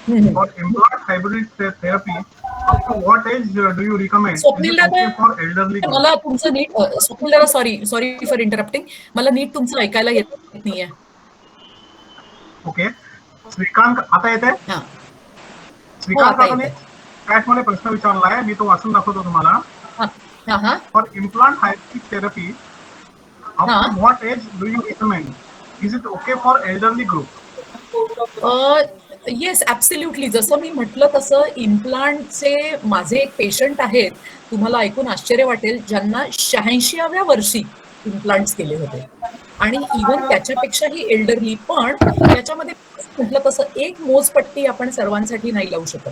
Implant hybrid therapy What age do you recommend? Is Swapnil it okay दादा, for elderly group? मला तुमचं नीट स्वप्नील दादा, सॉरी फॉर इंटरप्टिंग, मला नीट तुमचं ऐकायला येत नाहीये. ओके, श्रीकांत आता येते? हा, श्रीकांत आता काकाने येतंय. चॅट मध्ये प्रश्न विचारलाय, मी तो वाचून दाखवतो तुम्हाला. हा हा for implant hydraulic therapy, up हा. to what age do you recommend? Is it okay for elderly group? Yes, absolutely. जसं मी म्हटलं तसं इम्प्लांटचे माझे एक पेशंट आहेत, तुम्हाला ऐकून आश्चर्य वाटेल, ज्यांना 86व्या वर्षी इम्प्लांट्स केले होते आणि इव्हन त्याच्यापेक्षाही एल्डरली. पण त्याच्यामध्ये म्हटलं तसं एक मोजपट्टी आपण सर्वांसाठी नाही लावू शकत.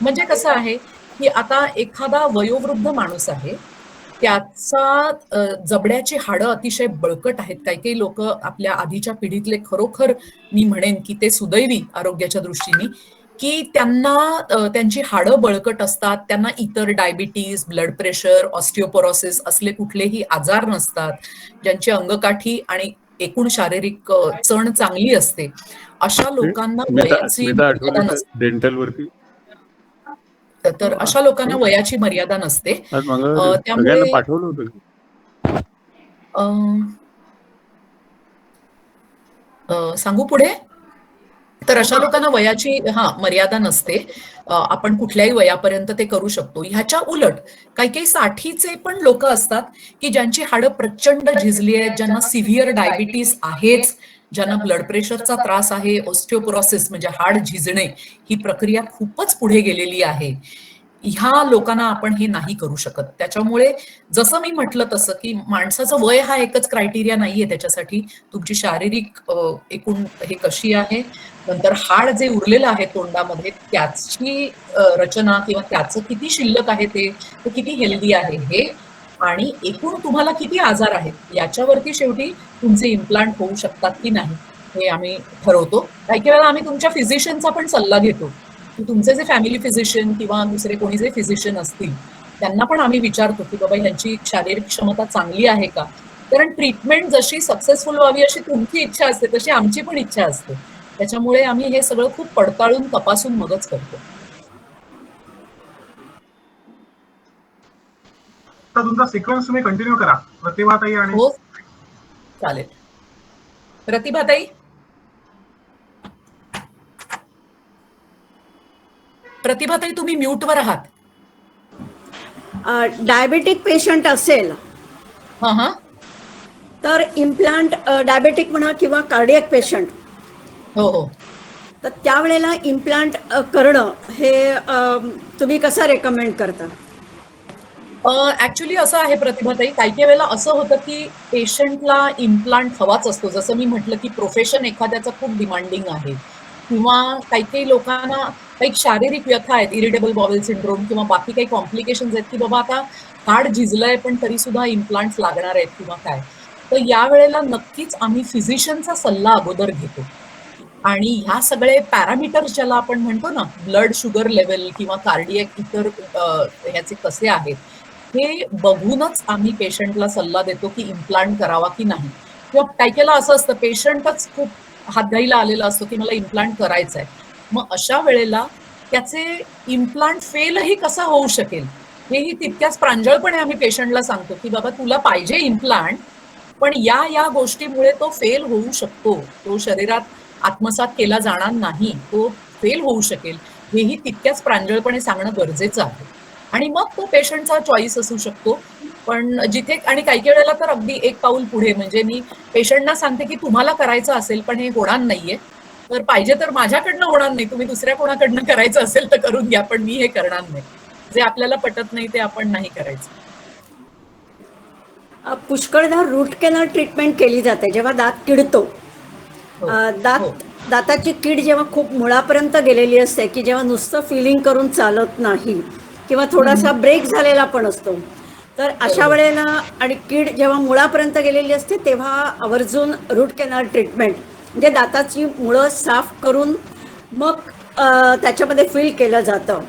म्हणजे कसं आहे की आता एखादा वयोवृद्ध माणूस आहे, त्याचा जबड्याची हाडं अतिशय बळकट आहेत. काही काही लोक आपल्या आधीच्या पिढीतले खरोखर मी म्हणेन की ते सुदैवी आरोग्याच्या दृष्टीने, की त्यांना त्यांची हाडं बळकट असतात, त्यांना इतर डायबिटीज, ब्लड प्रेशर, ऑस्टिओपोरोसिस असले कुठलेही आजार नसतात, ज्यांची अंगकाठी आणि एकूण शारीरिक चण चांगली असते. अशा लोकांना वयाची मर्यादा नसते. डेंटल वरती तर अशा लोकांना वयाची मर्यादा नसते. सगळ्यांना त्यामुळे पाठवलं होतं. सांगू पुढे. तर अशा लोकांना वयाची मर्यादा नसते. आपण कुठल्याही वयापर्यंत ते करू शकतो. ह्याच्या उलट काही काही 60चे पण लोक असतात की ज्यांची हाडं प्रचंड झिजली आहेत, ज्यांना सिव्हिअर डायबिटीस आहेच, ज्यांना ब्लड प्रेशरचा त्रास आहे, ऑस्टिओपोरोसिस म्हणजे हाड झिजणे ही प्रक्रिया खूपच पुढे गेलेली आहे. ह्या लोकांना आपण हे नाही करू शकत. त्याच्यामुळे जसं मी म्हटलं तसं की माणसाचं वय हा एकच क्रायटेरिया नाहीये त्याच्यासाठी. तुमची शारीरिक एकूण हे कशी आहे, नंतर हाड जे उरलेलं आहे तोंडामध्ये त्याची रचना किंवा त्याचं किती शिल्लक आहे, ते किती हेल्दी आहे हे, आणि एकूण तुम्हाला किती आजार आहेत याच्यावरती शेवटी तुमचे इम्प्लांट होऊ शकतात की नाही हे आम्ही ठरवतो. काही वेळेला आम्ही तुमच्या फिजिशियनचा पण सल्ला घेतो की तुमचे जे फॅमिली फिजिशियन किंवा दुसरे कोणी जे फिजिशियन असतील त्यांना पण आम्ही विचारतो की बाबा ह्यांची शारीरिक क्षमता चांगली आहे का. कारण ट्रीटमेंट जशी सक्सेसफुल व्हावी अशी तुमची इच्छा असते, तशी आमची पण इच्छा असते. त्याच्यामुळे आम्ही हे सगळं खूप पडताळून तपासून मगच करतो. तर तुमचा सिक्वेन्स तुम्ही कंटिन्यू करा, प्रतिभाताई. आणि हो, चालेल. प्रतिभाताई, प्रतिभाताई तुम्ही म्यूटवर आहात. डायबेटिक पेशंट असेल हा तर इम्प्लांट, डायबेटिक म्हणा किंवा कार्डियक पेशंट, हो हो, तर त्यावेळेला इम्प्लांट करणं हे तुम्ही कसं रेकमेंड करता? ऍक्च्युली असं आहे प्रतिभाताई, काही वेळेला असं होतं की पेशंटला इम्प्लांट हवाच असतो. जसं मी म्हटलं की प्रोफेशन एखाद्याचं खूप डिमांडिंग आहे, किंवा काही लोकांना काही शारीरिक व्यथा आहेत, इरिटेबल बॉवेल सिंड्रोम किंवा बाकी काही कॉम्प्लिकेशन्स आहेत की बाबा आता हाड झिजलंय पण तरी सुद्धा इम्प्लांट्स लागणार आहेत किंवा काय. तर या वेळेला नक्कीच आम्ही फिजिशियनचा सल्ला अगोदर घेतो आणि ह्या सगळे पॅरामीटर्स ज्याला आपण म्हणतो ना, ब्लड शुगर लेवल किंवा कार्डियक इतर ह्याचे कसे आहेत हे बघूनच आम्ही पेशंटला सल्ला देतो की इम्प्लांट करावा की नाही. किंवा काही असं असतं पेशंटच खूप हातघाईला आलेला असतो की मला इम्प्लांट करायचं आहे, मग अशा वेळेला त्याचे इम्प्लांट फेलही कसा होऊ शकेल हेही तितक्याच प्रांजळपणे आम्ही पेशंटला सांगतो की बाबा तुला पाहिजे इम्प्लांट, पण या गोष्टीमुळे तो फेल होऊ शकतो, तो शरीरात आत्मसात केला जाणार नाही, तो फेल होऊ शकेल, हेही तितक्याच प्रांजळपणे सांगणं गरजेचं आहे. आणि मग तो पेशंटचा चॉईस असू शकतो. पण जिथे आणि काही वेळेला तर अगदी एक पाऊल पुढे, म्हणजे मी पेशंटना सांगते की तुम्हाला करायचं असेल पण हे होणार नाहीये, तर पाहिजे तर माझ्याकडनं होणार नाही, तुम्ही दुसऱ्या कोणाकडनं करायचं असेल तर करून घ्या, पण मी हे करणार नाही. जे आपल्याला पटत नाही ते आपण नाही करायचं. पुष्कळदा रूट कॅनल ट्रीटमेंट केली जाते जेव्हा दात किडतो. दाताची कीड जेव्हा खूप मुळापर्यंत गेलेली असते, की जेव्हा नुसतं फिलिंग करून चालत नाही किंवा थोडासा ब्रेक झालेला पण असतो, तर अशा वेळेला आणि कीड जेव्हा मुळापर्यंत गेलेली असते तेव्हा आवर्जून रूट कॅनल ट्रीटमेंट म्हणजे दाताची मुळं साफ करून मग त्याच्यामध्ये फिल केलं जातं.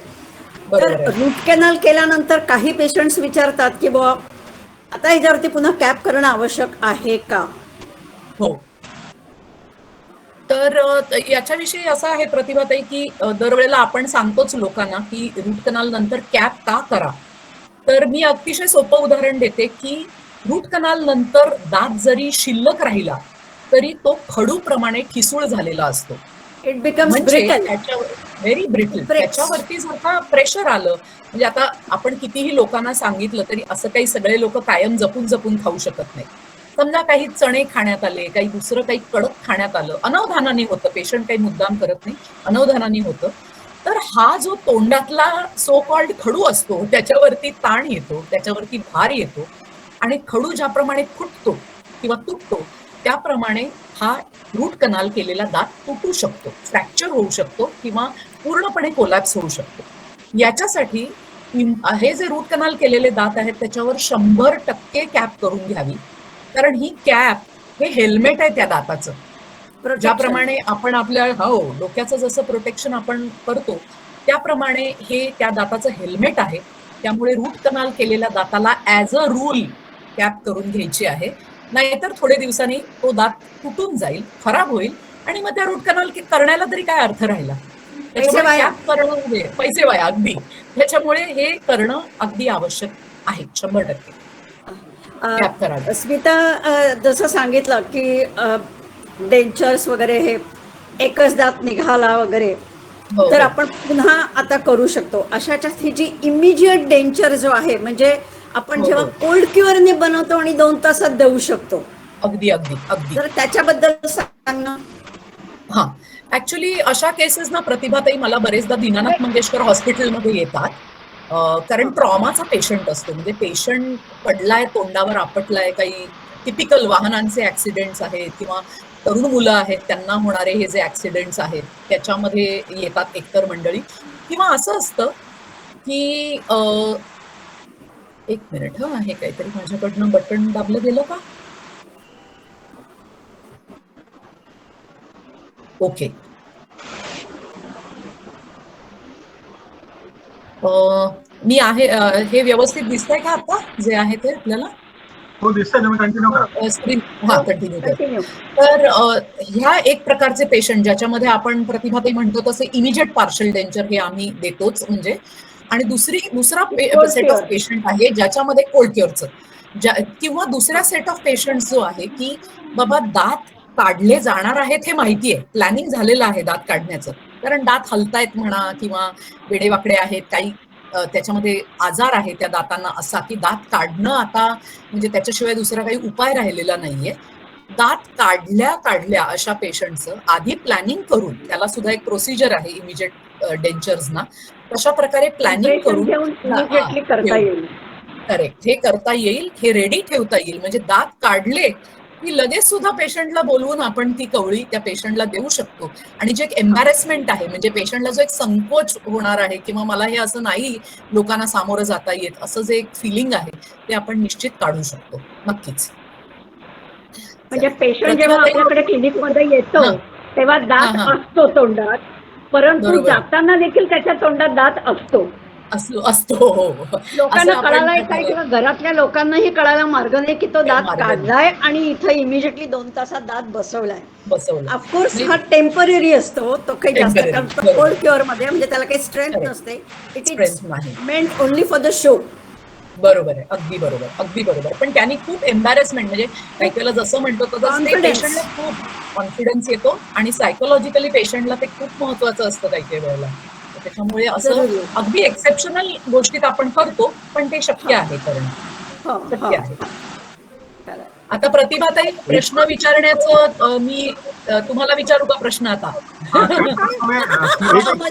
तर रूट कॅनल केल्यानंतर काही पेशंट्स विचारतात की बुवा आता ह्याच्यावरती पुन्हा कॅप करणं आवश्यक आहे का? हो, तर याच्याविषयी असं आहे प्रतिभाताई, की दरवेळेला आपण सांगतोच लोकांना, की रूट कनाल नंतर कॅप का करा. तर मी अतिशय सोपं उदाहरण देते, की रूट कनाल नंतर दात जरी शिल्लक राहिला, तरी तो खडूप्रमाणे ठिसूळ झालेला असतो. इट बिकम्स म्हणजे ब्रिटल. Very brittle. त्याच्यावरती जर का प्रेशर आलं, म्हणजे आता आपण कितीही लोकांना सांगितलं तरी असं काही सगळे लोक कायम जपून जपून खाऊ शकत नाही. समजा काही चणे खाण्यात आले, काही दुसरं काही कडक खाण्यात आलं, अनवधानाने होतं, पेशंट काही मुद्दाम करत नाही, अनवधानाने होतं, तर हा जो तोंडातला सो कॉल्ड खडू असतो त्याच्यावरती ताण येतो, त्याच्यावरती भार येतो आणि खडू ज्याप्रमाणे फुटतो किंवा तुटतो त्याप्रमाणे हा रूट कनाल केलेला दात तुटू शकतो, फ्रॅक्चर होऊ शकतो किंवा पूर्णपणे कोलॅप्स होऊ शकतो. याच्यासाठी हे जे रूट कनाल केलेले दात आहेत त्याच्यावर 100% कॅप करून घ्यावी, कारण ही कॅप हे हेल्मेट आहे त्या दाताचं. ज्याप्रमाणे आपण आपल्या डोक्याचं जसं प्रोटेक्शन आपण करतो त्याप्रमाणे हे त्या दाताचं हेल्मेट आहे. त्यामुळे रूट कनाल केलेल्या दाताला ऍज अ रूल कॅप करून घ्यायची आहे, नाहीतर थोडे दिवसांनी तो दात तुटून जाईल, खराब होईल आणि मग त्या रूट कनाल करण्याला तरी काय अर्थ राहिला. त्याच्यामुळे कॅप करणं पैसे वाया अगदी. त्याच्यामुळे हे करणं अगदी आवश्यक आहे 100%. कॅप करावी. स्मिता जसं सांगितलं की डेंचर्स वगैरे हे एकच दात निघाला वगैरे, तर आपण पुन्हा आता करू शकतो. अशाच्यात ही जी इमिजिएट डेंचर जो आहे, म्हणजे आपण जेव्हा कोल्ड क्युअरने बनवतो आणि 2 तासात देऊ शकतो, अगदी अगदी अगदी. तर त्याच्याबद्दल सांग ना. हा, ऍक्च्युली अशा केसेस ना प्रतिभाताई मला बरेचदा दीनानाथ मंगेशकर हॉस्पिटलमध्ये येतात, कारण ट्रॉमाचा पेशंट असतो. म्हणजे पेशंट पडलाय, तोंडावर आपटलाय, काही टिपिकल वाहनांचे ऍक्सिडेंट्स आहेत किंवा तरुण मुलं आहेत त्यांना होणारे हे जे ऍक्सिडेंट्स आहेत त्याच्यामध्ये येतात एकतर मंडळी, किंवा असं असतं की एक मिनिट, हे काहीतरी माझ्याकडनं बटन दाबलं गेलं का? ओके. मी आहे, हे व्यवस्थित दिसतंय का आता जे आहे ते आपल्याला? हो, दिसतंय. तुम्ही कंटिन्यू करा. स्क्रीन कंटिन्यू कर. तर ह्या एक प्रकारचे पेशंट ज्याच्यामध्ये आपण प्रतिभाताई म्हणतो तसे इमिजिएट पार्शल डेंचर हे आम्ही देतोच. म्हणजे आणि दुसरा सेट ऑफ पेशंट आहे ज्याच्यामध्ये कोल्ड क्युअरचं, किंवा दुसरा सेट ऑफ पेशंट जो आहे की बाबा दात काढले जाणार आहेत हे माहिती आहे, प्लॅनिंग झालेलं आहे दात काढण्याचं, कारण दात हलतायत म्हणा किंवा वेडेवाकडे आहेत, काही त्याच्यामध्ये आजार आहे त्या दातांना असा की दात काढणं आता म्हणजे त्याच्याशिवाय दुसरा काही उपाय राहिलेला नाहीये. दात काढल्या अशा पेशंटचं आधी प्लॅनिंग करून, त्याला सुद्धा एक प्रोसिजर आहे इमिजिएट डेंचर्सना, तशा प्रकारे प्लॅनिंग करून करेक्ट हे करता येईल, हे रेडी ठेवता येईल. म्हणजे दात काढले की लगेच सुद्धा पेशंटला बोलवून आपण ती कवळी त्या पेशंटला देऊ शकतो. आणि जे एक एम्बॅरेसमेंट आहे, म्हणजे पेशंटला जो एक संकोच होणार आहे किंवा मला हे असं नाही लोकांना सामोरं जाता येत असं जे एक फिलिंग आहे ते आपण निश्चित काढू शकतो. नक्कीच. म्हणजे पेशंट जेव्हा आपल्याकडे क्लिनिकमध्ये येतो तेव्हा दात असतो तोंडात, परंतु जाताना देखील त्याच्या तोंडात दात असतो. लोकांना कळायला काय किंवा घरातल्या लोकांनाही कळायला मार्ग नाही की तो दात काढलाय आणि इथं इमिजिएटली 2 तासात दात बसवलाय. ऑफकोर्स हा टेम्पररी असतो, तो काही जास्त कोल्ड क्युअर मध्ये म्हणजे त्याला काही स्ट्रेंथ नसते. It is meant only for the show. बरोबर आहे, अगदी बरोबर, अगदी बरोबर. पण त्यांनी खूप एम्बॅरेसमेंट, म्हणजे काही वेळेला जसं म्हणतो तसं पेशंटला खूप कॉन्फिडन्स येतो आणि सायकोलॉजिकली पेशंटला ते खूप महत्वाचं असतं काही वेळेला. त्याच्यामुळे असं अगदी एक्सेप्शनल गोष्टीत आपण करतो, पण ते शक्य आहे करणं, शक्य आहे. आता प्रतिभाताई प्रश्न विचारण्याचं मी तुम्हाला विचारू का प्रश्न आता?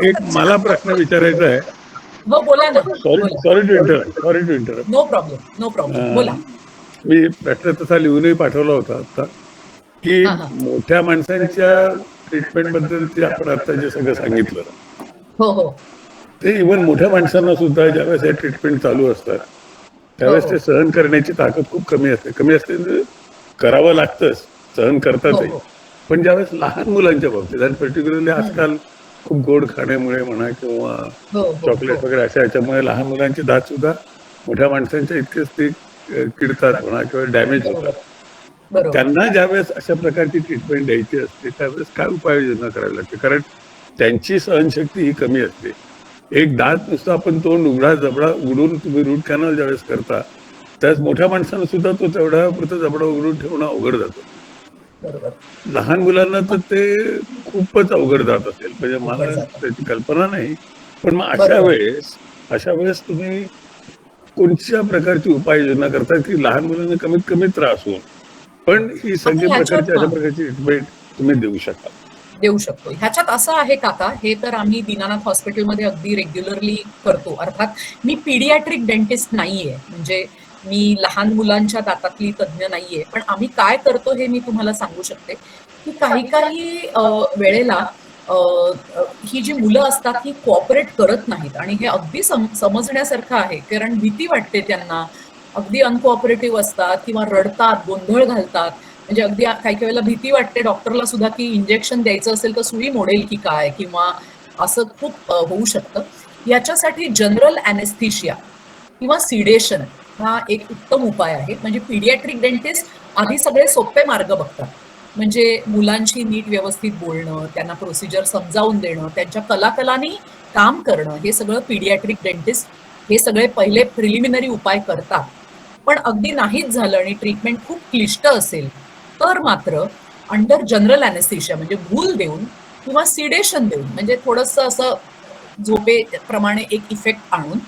एक मला प्रश्न विचारायचा आहे. हो, बोला ना. Sorry to interrupt. No problem, बोला. मी प्रश्न तसा लिहूनही पाठवला होता आता, की मोठ्या माणसांच्या ट्रीटमेंट बद्दल आपण आता जे सगळं सांगितलं, हो, ते इव्हन मोठ्या माणसांना सुद्धा ज्यावेळेस हे ट्रीटमेंट चालू असतात त्यावेळेस ते सहन करण्याची ताकद खूप कमी असते म्हणजे करावं लागतंच, सहन करतातही. पण ज्यावेळेस लहान मुलांच्या बाबतीत आणि पर्टिक्युलरली आजकाल खूप गोड खाण्यामुळे म्हणा किंवा चॉकलेट वगैरे अशा याच्यामुळे लहान मुलांचे दात सुद्धा मोठ्या माणसांच्या इतकेच ते किडतात म्हणा किंवा डॅमेज होतात. त्यांना ज्यावेळेस अशा प्रकारची ट्रीटमेंट द्यायची असते त्यावेळेस काय उपाययोजना करावी लागते, कारण त्यांची सहनशक्ती ही कमी असते. एक दात नुसतं आपण तोंड उघडा जबडा उघडून तुम्ही रूट कॅनल ज्यावेळेस करता त्यावेळेस मोठ्या माणसानं सुद्धा तो तेवढा पुरता जबडा उघडून ठेवणं अवघड जातो. लहान मुलांना तर ते खूपच अवघड जात असेल, म्हणजे मला त्याची कल्पना नाही. पण मग अशा वेळेस तुम्ही कोणत्या प्रकारची उपाययोजना करता की लहान मुलांना कमीत कमी त्रास होऊन पण ही सगळी प्रकारची अशा प्रकारची ट्रीटमेंट तुम्ही देऊ शकतो. ह्याच्यात असं आहे काका, हे तर आम्ही दीनानाथ हॉस्पिटलमध्ये अगदी रेग्युलरली करतो. अर्थात मी पीडियाट्रिक डेंटिस्ट नाहीये, म्हणजे मी लहान मुलांच्या दातातली तज्ज्ञ नाहीये. पण आम्ही काय करतो हे मी तुम्हाला सांगू शकते की काही वेळेला ही जी मुलं असतात ही कोऑपरेट करत नाहीत आणि हे अगदी समजण्यासारखं आहे, कारण भीती वाटते त्यांना, अगदी अनकोऑपरेटिव्ह असतात किंवा रडतात, गोंधळ घालतात. म्हणजे अगदी काही वेळेला भीती वाटते डॉक्टरला सुद्धा की इंजेक्शन द्यायचं असेल तर सुई मोडेल की काय, किंवा असं खूप होऊ शकतं. याच्यासाठी जनरल ॲनेस्थीशिया किंवा सिडेशन हा एक उत्तम उपाय आहे. म्हणजे पीडियाट्रिक डेंटिस्ट आधी सगळे सोपे मार्ग बघतात, म्हणजे मुलांशी नीट व्यवस्थित बोलणं, त्यांना प्रोसिजर समजावून देणं, त्यांच्या कलाकलांनी काम करणं, हे सगळं पीडियाट्रिक डेंटिस्ट हे सगळे पहिले प्रिलिमिनरी उपाय करतात. पण अगदी नाहीच झालं आणि ट्रीटमेंट खूप क्लिष्ट असेल तर मात्र अंडर जनरल ॲनेस्थीशिया म्हणजे भूल देऊन किंवा सिडेशन देऊन, म्हणजे थोडंसं असं झोपेप्रमाणे एक इफेक्ट आणून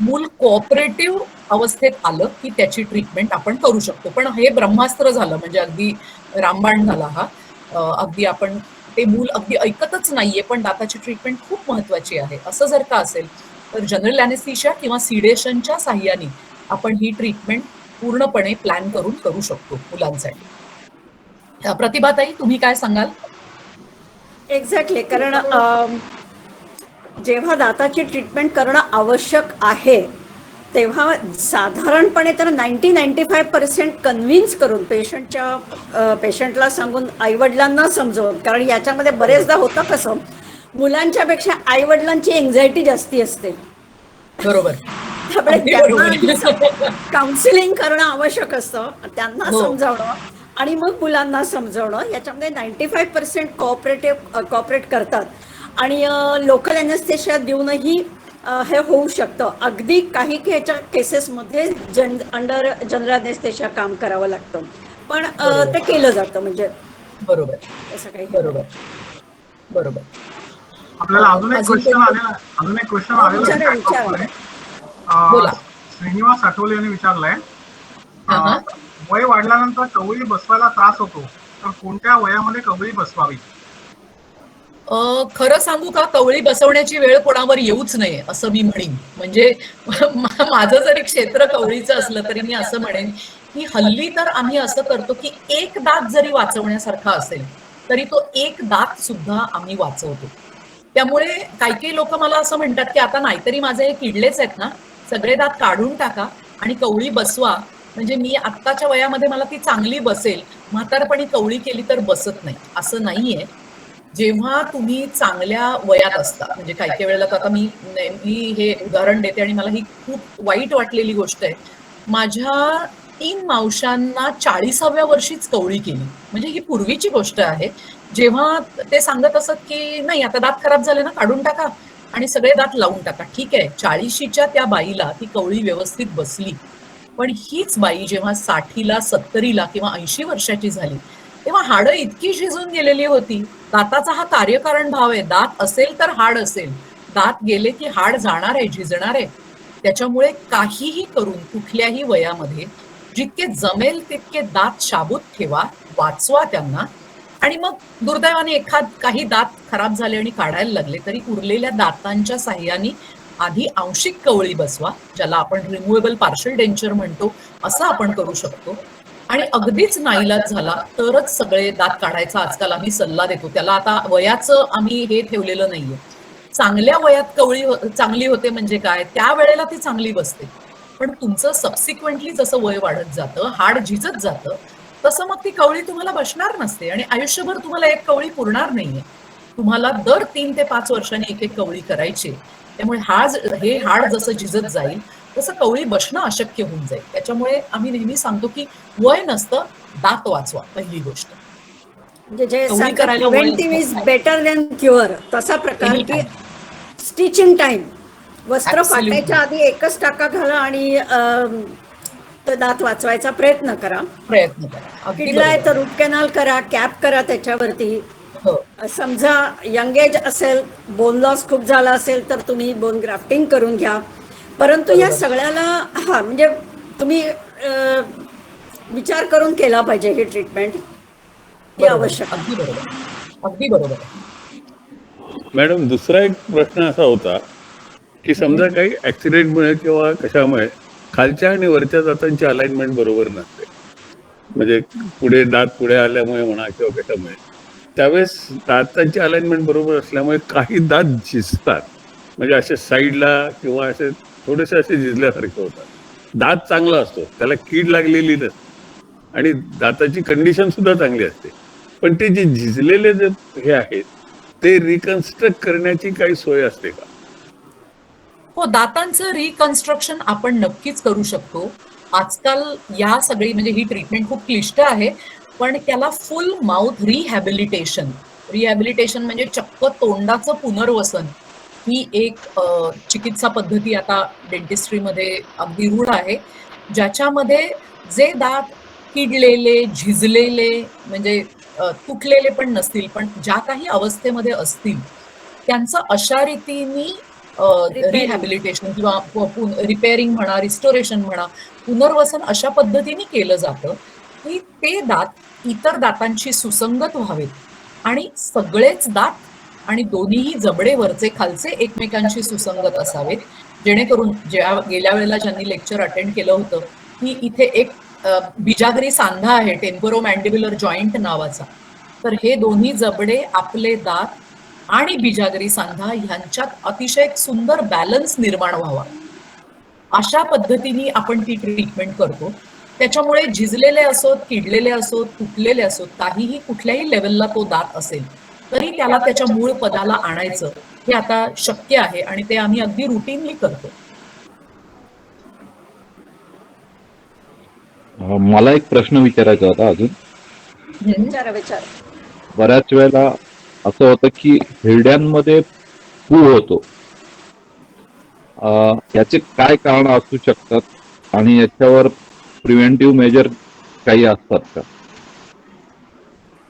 मूल कोऑपरेटिव्ह अवस्थेत आलं की त्याची ट्रीटमेंट आपण करू शकतो. पण हे ब्रह्मास्त्र झालं, म्हणजे अगदी रामबाण झाला हा. अगदी आपण ते मूल अगदी ऐकतच नाहीये पण दाताची ट्रीटमेंट खूप महत्वाची आहे असं जर का असेल तर जनरल ॲनेस्थीशिया किंवा सिडेशनच्या साह्याने आपण ही ट्रीटमेंट पूर्णपणे प्लॅन करून करू शकतो मुलांसाठी. प्रतिभाताई, तुम्ही काय सांगाल? एक्झॅक्टली, कारण जेव्हा दाताची ट्रीटमेंट करणं आवश्यक आहे तेव्हा साधारणपणे तर 90-95% कन्व्हिन्स करून पेशंटला सांगून आईवडिलांना समजवून, कारण याच्यामध्ये बरेचदा होतं कसं, मुलांच्या पेक्षा आईवडिलांची एन्झायटी जास्ती असते. बरोबर. काउन्सिलिंग करणं आवश्यक असतं, त्यांना समजावणं आणि मग मुलांना समजावणं. याच्यामध्ये 95% कॉपरेट करतात आणि लोकल ॲनेस्थेशिया देऊनही हे होऊ शकतं. अगदी काही ह्याच्या केसेसमध्ये अंडर जनरल ॲनेस्थेशिया काम करावं लागतं, पण ते केलं जातं. म्हणजे बरोबर, असं काही. बरोबर. आपल्याला अजून एक क्वेश्चन आलेला श्रीनिवास आठवले यांनी विचारलंय, वय वाढल्यानंतर कवळी बसवायला त्रास होतो तर कोणत्या वयामध्ये कवळी बसवावी? खरं सांगू का, कवळी बसवण्याची वेळ कोणावर येऊच नये असं मी म्हणेन. म्हणजे माझं जरी क्षेत्र कवळीचं असलं तरी मी असं म्हणेन की हल्ली तर आम्ही असं करतो की एक दात जरी वाचवण्यासारखा असेल तरी तो एक दात सुद्धा आम्ही वाचवतो. त्यामुळे काही लोक मला असं म्हणतात की आता नाहीतरी माझे हे किडलेच आहेत ना, सगळे दात काढून टाका आणि कवळी बसवा, म्हणजे मी आत्ताच्या वयामध्ये मला ती चांगली बसेल, म्हातारपणी कवळी केली तर बसत नाही. असं नाहीये. जेव्हा तुम्ही चांगल्या वयात असता, म्हणजे काही वेळेला आता मी हे उदाहरण देते आणि मला ही खूप वाईट वाटलेली गोष्ट आहे. माझ्या 3 मावशांना 40व्या वर्षीच कवळी केली, म्हणजे ही पूर्वीची गोष्ट आहे. जेव्हा ते सांगत असत की नाही आता दात खराब झाले ना, काढून टाका आणि सगळे दात लावून टाका. ठीक आहे, 40च्या त्या बाईला ती कवळी व्यवस्थित बसली. पण हीच बाई जेव्हा 60ला 70ला किंवा 80 वर्षाची झाली तेव्हा हाडं इतकी शिजून गेलेली होती. दाताचा हा कार्यकारण भाव आहे, दात असेल तर हाड असेल, दात गेले की हाड जाणार आहे, झिजणार आहे. त्याच्यामुळे काहीही करून कुठल्याही वयामध्ये जितके जमेल तितके दात शाबूत ठेवा, वाचवा त्यांना. आणि मग दुर्दैवाने काही दात खराब झाले आणि काढायला लागले तरी उरलेल्या दातांच्या साह्याने आधी आंशिक कवळी बसवा, ज्याला आपण रिमुवेबल पार्शल डेंचर म्हणतो, असं आपण करू शकतो. आणि अगदीच नाईलाज झाला तरच सगळे दात काढायचा आजकाल आम्ही सल्ला देतो. त्याला आता वयाचं आम्ही हे ठेवलेलं नाहीये. चांगल्या वयात कवळी चांगली होते म्हणजे काय, त्या वेळेला ती चांगली बसते. पण तुमचं सबसिक्वेंटली जसं वय वाढत जातं, हाड झिजत जातं, तसं मग ती कवळी तुम्हाला बसणार नसते आणि आयुष्यभर तुम्हाला एक कवळी पुरणार नाहीये. तुम्हाला दर 3 ते 5 वर्षांनी एक कवळी करायची. त्यामुळे हे हाड जसं झिजत जाईल तसं कवळी बसणं अशक्य होऊन जाईल. त्याच्यामुळे आम्ही नेहमी सांगतो की वय नसतं, दात वाचवा पहिली गोष्ट. म्हणजे जे कवळी करायला वय प्रिव्हेंटिव्ह इज नसतं. बेटर दॅन क्युअर, तसा प्रकार की स्टिचिंग टाइम, वस्त्र Absolutely. फाटायच्या आधी एकच टाका घाला आणि तो दात वाचवायचा प्रयत्न करा. प्रयत्न करा. अगदी किडलाय बरोबर. तर रूट कॅनल करा, कॅप करा त्याच्यावरती. हो. समजा यंग एज असेल, बोन लॉस खूप झाला असेल तर तुम्ही बोन ग्राफ्टिंग करून घ्या. परंतु या बरोबर. सगळ्याला म्हणजे तुम्ही विचार करून केला पाहिजे ही ट्रीटमेंट, ही बरोबर. आवश्यक आहे. अगदी बरोबर. अगदी बरोबर. मॅडम, दुसरा एक प्रश्न असा होता की समजा काही ऍक्सिडेंटमुळे किंवा कशामुळे खालच्या आणि वरच्या दातांची अलाइनमेंट बरोबर नसते, म्हणजे पुढे दात पुढे आल्यामुळे म्हणा किंवा कशामुळे, त्यावेळेस दातांची अलाइनमेंट बरोबर असल्यामुळे काही दात झिजतात, म्हणजे असे साईडला किंवा असे थोडेसे असे झिजल्यासारखे होतात. दात चांगला असतो, त्याला कीड लागलेली नसते आणि दाताची कंडिशन सुद्धा चांगली असते, पण ते जे झिजलेले जे हे आहेत ते रिकन्स्ट्रक्ट करण्याची काही सोय असते का? हो, दातांचं रिकन्स्ट्रक्शन आपण नक्कीच करू शकतो. आजकाल या सगळी म्हणजे ही ट्रीटमेंट खूप क्लिष्ट आहे, पण त्याला फुल माउथ रिहॅबिलिटेशन म्हणजे चक्क तोंडाचं पुनर्वसन ही एक चिकित्सा पद्धती आता डेंटिस्ट्रीमध्ये अगदी रूढ आहे, ज्याच्यामध्ये जे दात किडलेले, झिजलेले म्हणजे तुटलेले पण नसतील, पण ज्या काही अवस्थेमध्ये असतील त्यांचं अशा रीतीने रिहॅबिलिटेशन किंवा रिपेअरिंग म्हणा, रिस्टोरेशन म्हणा, पुनर्वसन अशा पद्धतीने केलं जातं की ते दात इतर दातांशी सुसंगत व्हावेत आणि सगळेच दात आणि दोन्हीही जबडे वरचे खालचे एकमेकांशी सुसंगत असावेत, जेणेकरून गेल्या वेळेला ज्यांनी लेक्चर अटेंड केलं होतं की इथे एक बिजागरी सांधा आहे, टेम्पोरोमॅन्डिब्युलर जॉईंट नावाचा, तर हे दोन्ही जबडे, आपले दात आणि बिजागरी सांधा ह्यांच्यात अतिशय सुंदर बॅलन्स निर्माण व्हावा अशा पद्धतीने आपण ती ट्रीटमेंट करतो. त्याच्यामुळे झिजलेले असोत, किडलेले असोत, तुटलेले असोत, काहीही कुठल्याही लेवलला तो दात असेल तरी त्याला त्याच्या मूळ पदाला आणायचं हे आता शक्य आहे आणि ते आम्ही अगदी रुटीनली करतो. मला एक प्रश्न विचारायचा होता अजून. विचार. बऱ्याच वेळेला असं होतं की हिरड्यांमध्ये पू होतो, याचे काय कारण असू शकतात आणि याच्यावर प्रिव्हेंटिव्ह मेजर काही असतात का?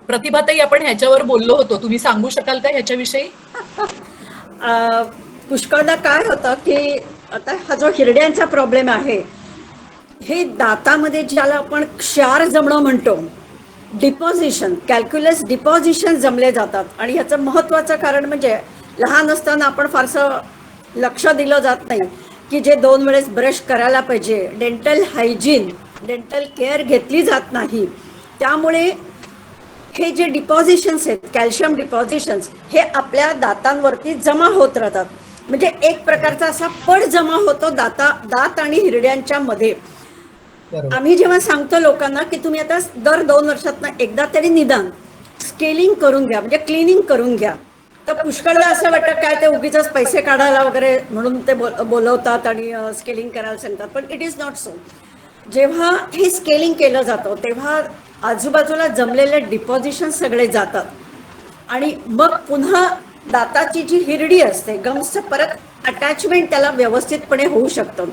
प्रतिभाताई, आपण ह्याच्यावर बोललो होतो, तुम्ही सांगू शकाल का ह्याच्याविषयी? पुष्कळदा काय होतं की आता हा जो हिरड्यांचा प्रॉब्लेम आहे, हे दातामध्ये ज्याला आपण क्षार जमणं म्हणतो, डिपॉझिशन, कॅल्क्युलस डिपॉझिशन जमले जातात. आणि ह्याचं महत्त्वाचं कारण म्हणजे लहान असताना आपण फारसं लक्ष दिलं जात नाही की जे 2 वेळेस ब्रश करायला पाहिजे, डेंटल हायजीन, डेंटल केअर घेतली जात नाही. त्यामुळे हे जे डिपॉझिशन्स आहेत, कॅल्शियम डिपॉझिशन्स, हे आपल्या दातांवरती जमा होत राहतात. म्हणजे एक प्रकारचा असा पड जमा होतो दात आणि हिरड्यांच्या मध्ये. आम्ही जेव्हा सांगतो लोकांना की तुम्ही आता दर 2 वर्षातनं एकदा तरी निदान स्केलिंग करून घ्या, म्हणजे क्लिनिंग करून घ्या, तर पुष्कळदा असं वाटतं काय ते उगीच पैसे काढायला वगैरे म्हणून ते बोलवतात आणि स्केलिंग करायला सांगतात, पण इट इज नॉट सो. जेव्हा हे स्केलिंग केलं जातं तेव्हा आजूबाजूला जमलेले डिपॉझिशन सगळे जातात आणि मग पुन्हा दाताची जी हिरडी असते, गम्सचं परत अटॅचमेंट त्याला व्यवस्थितपणे होऊ शकतं.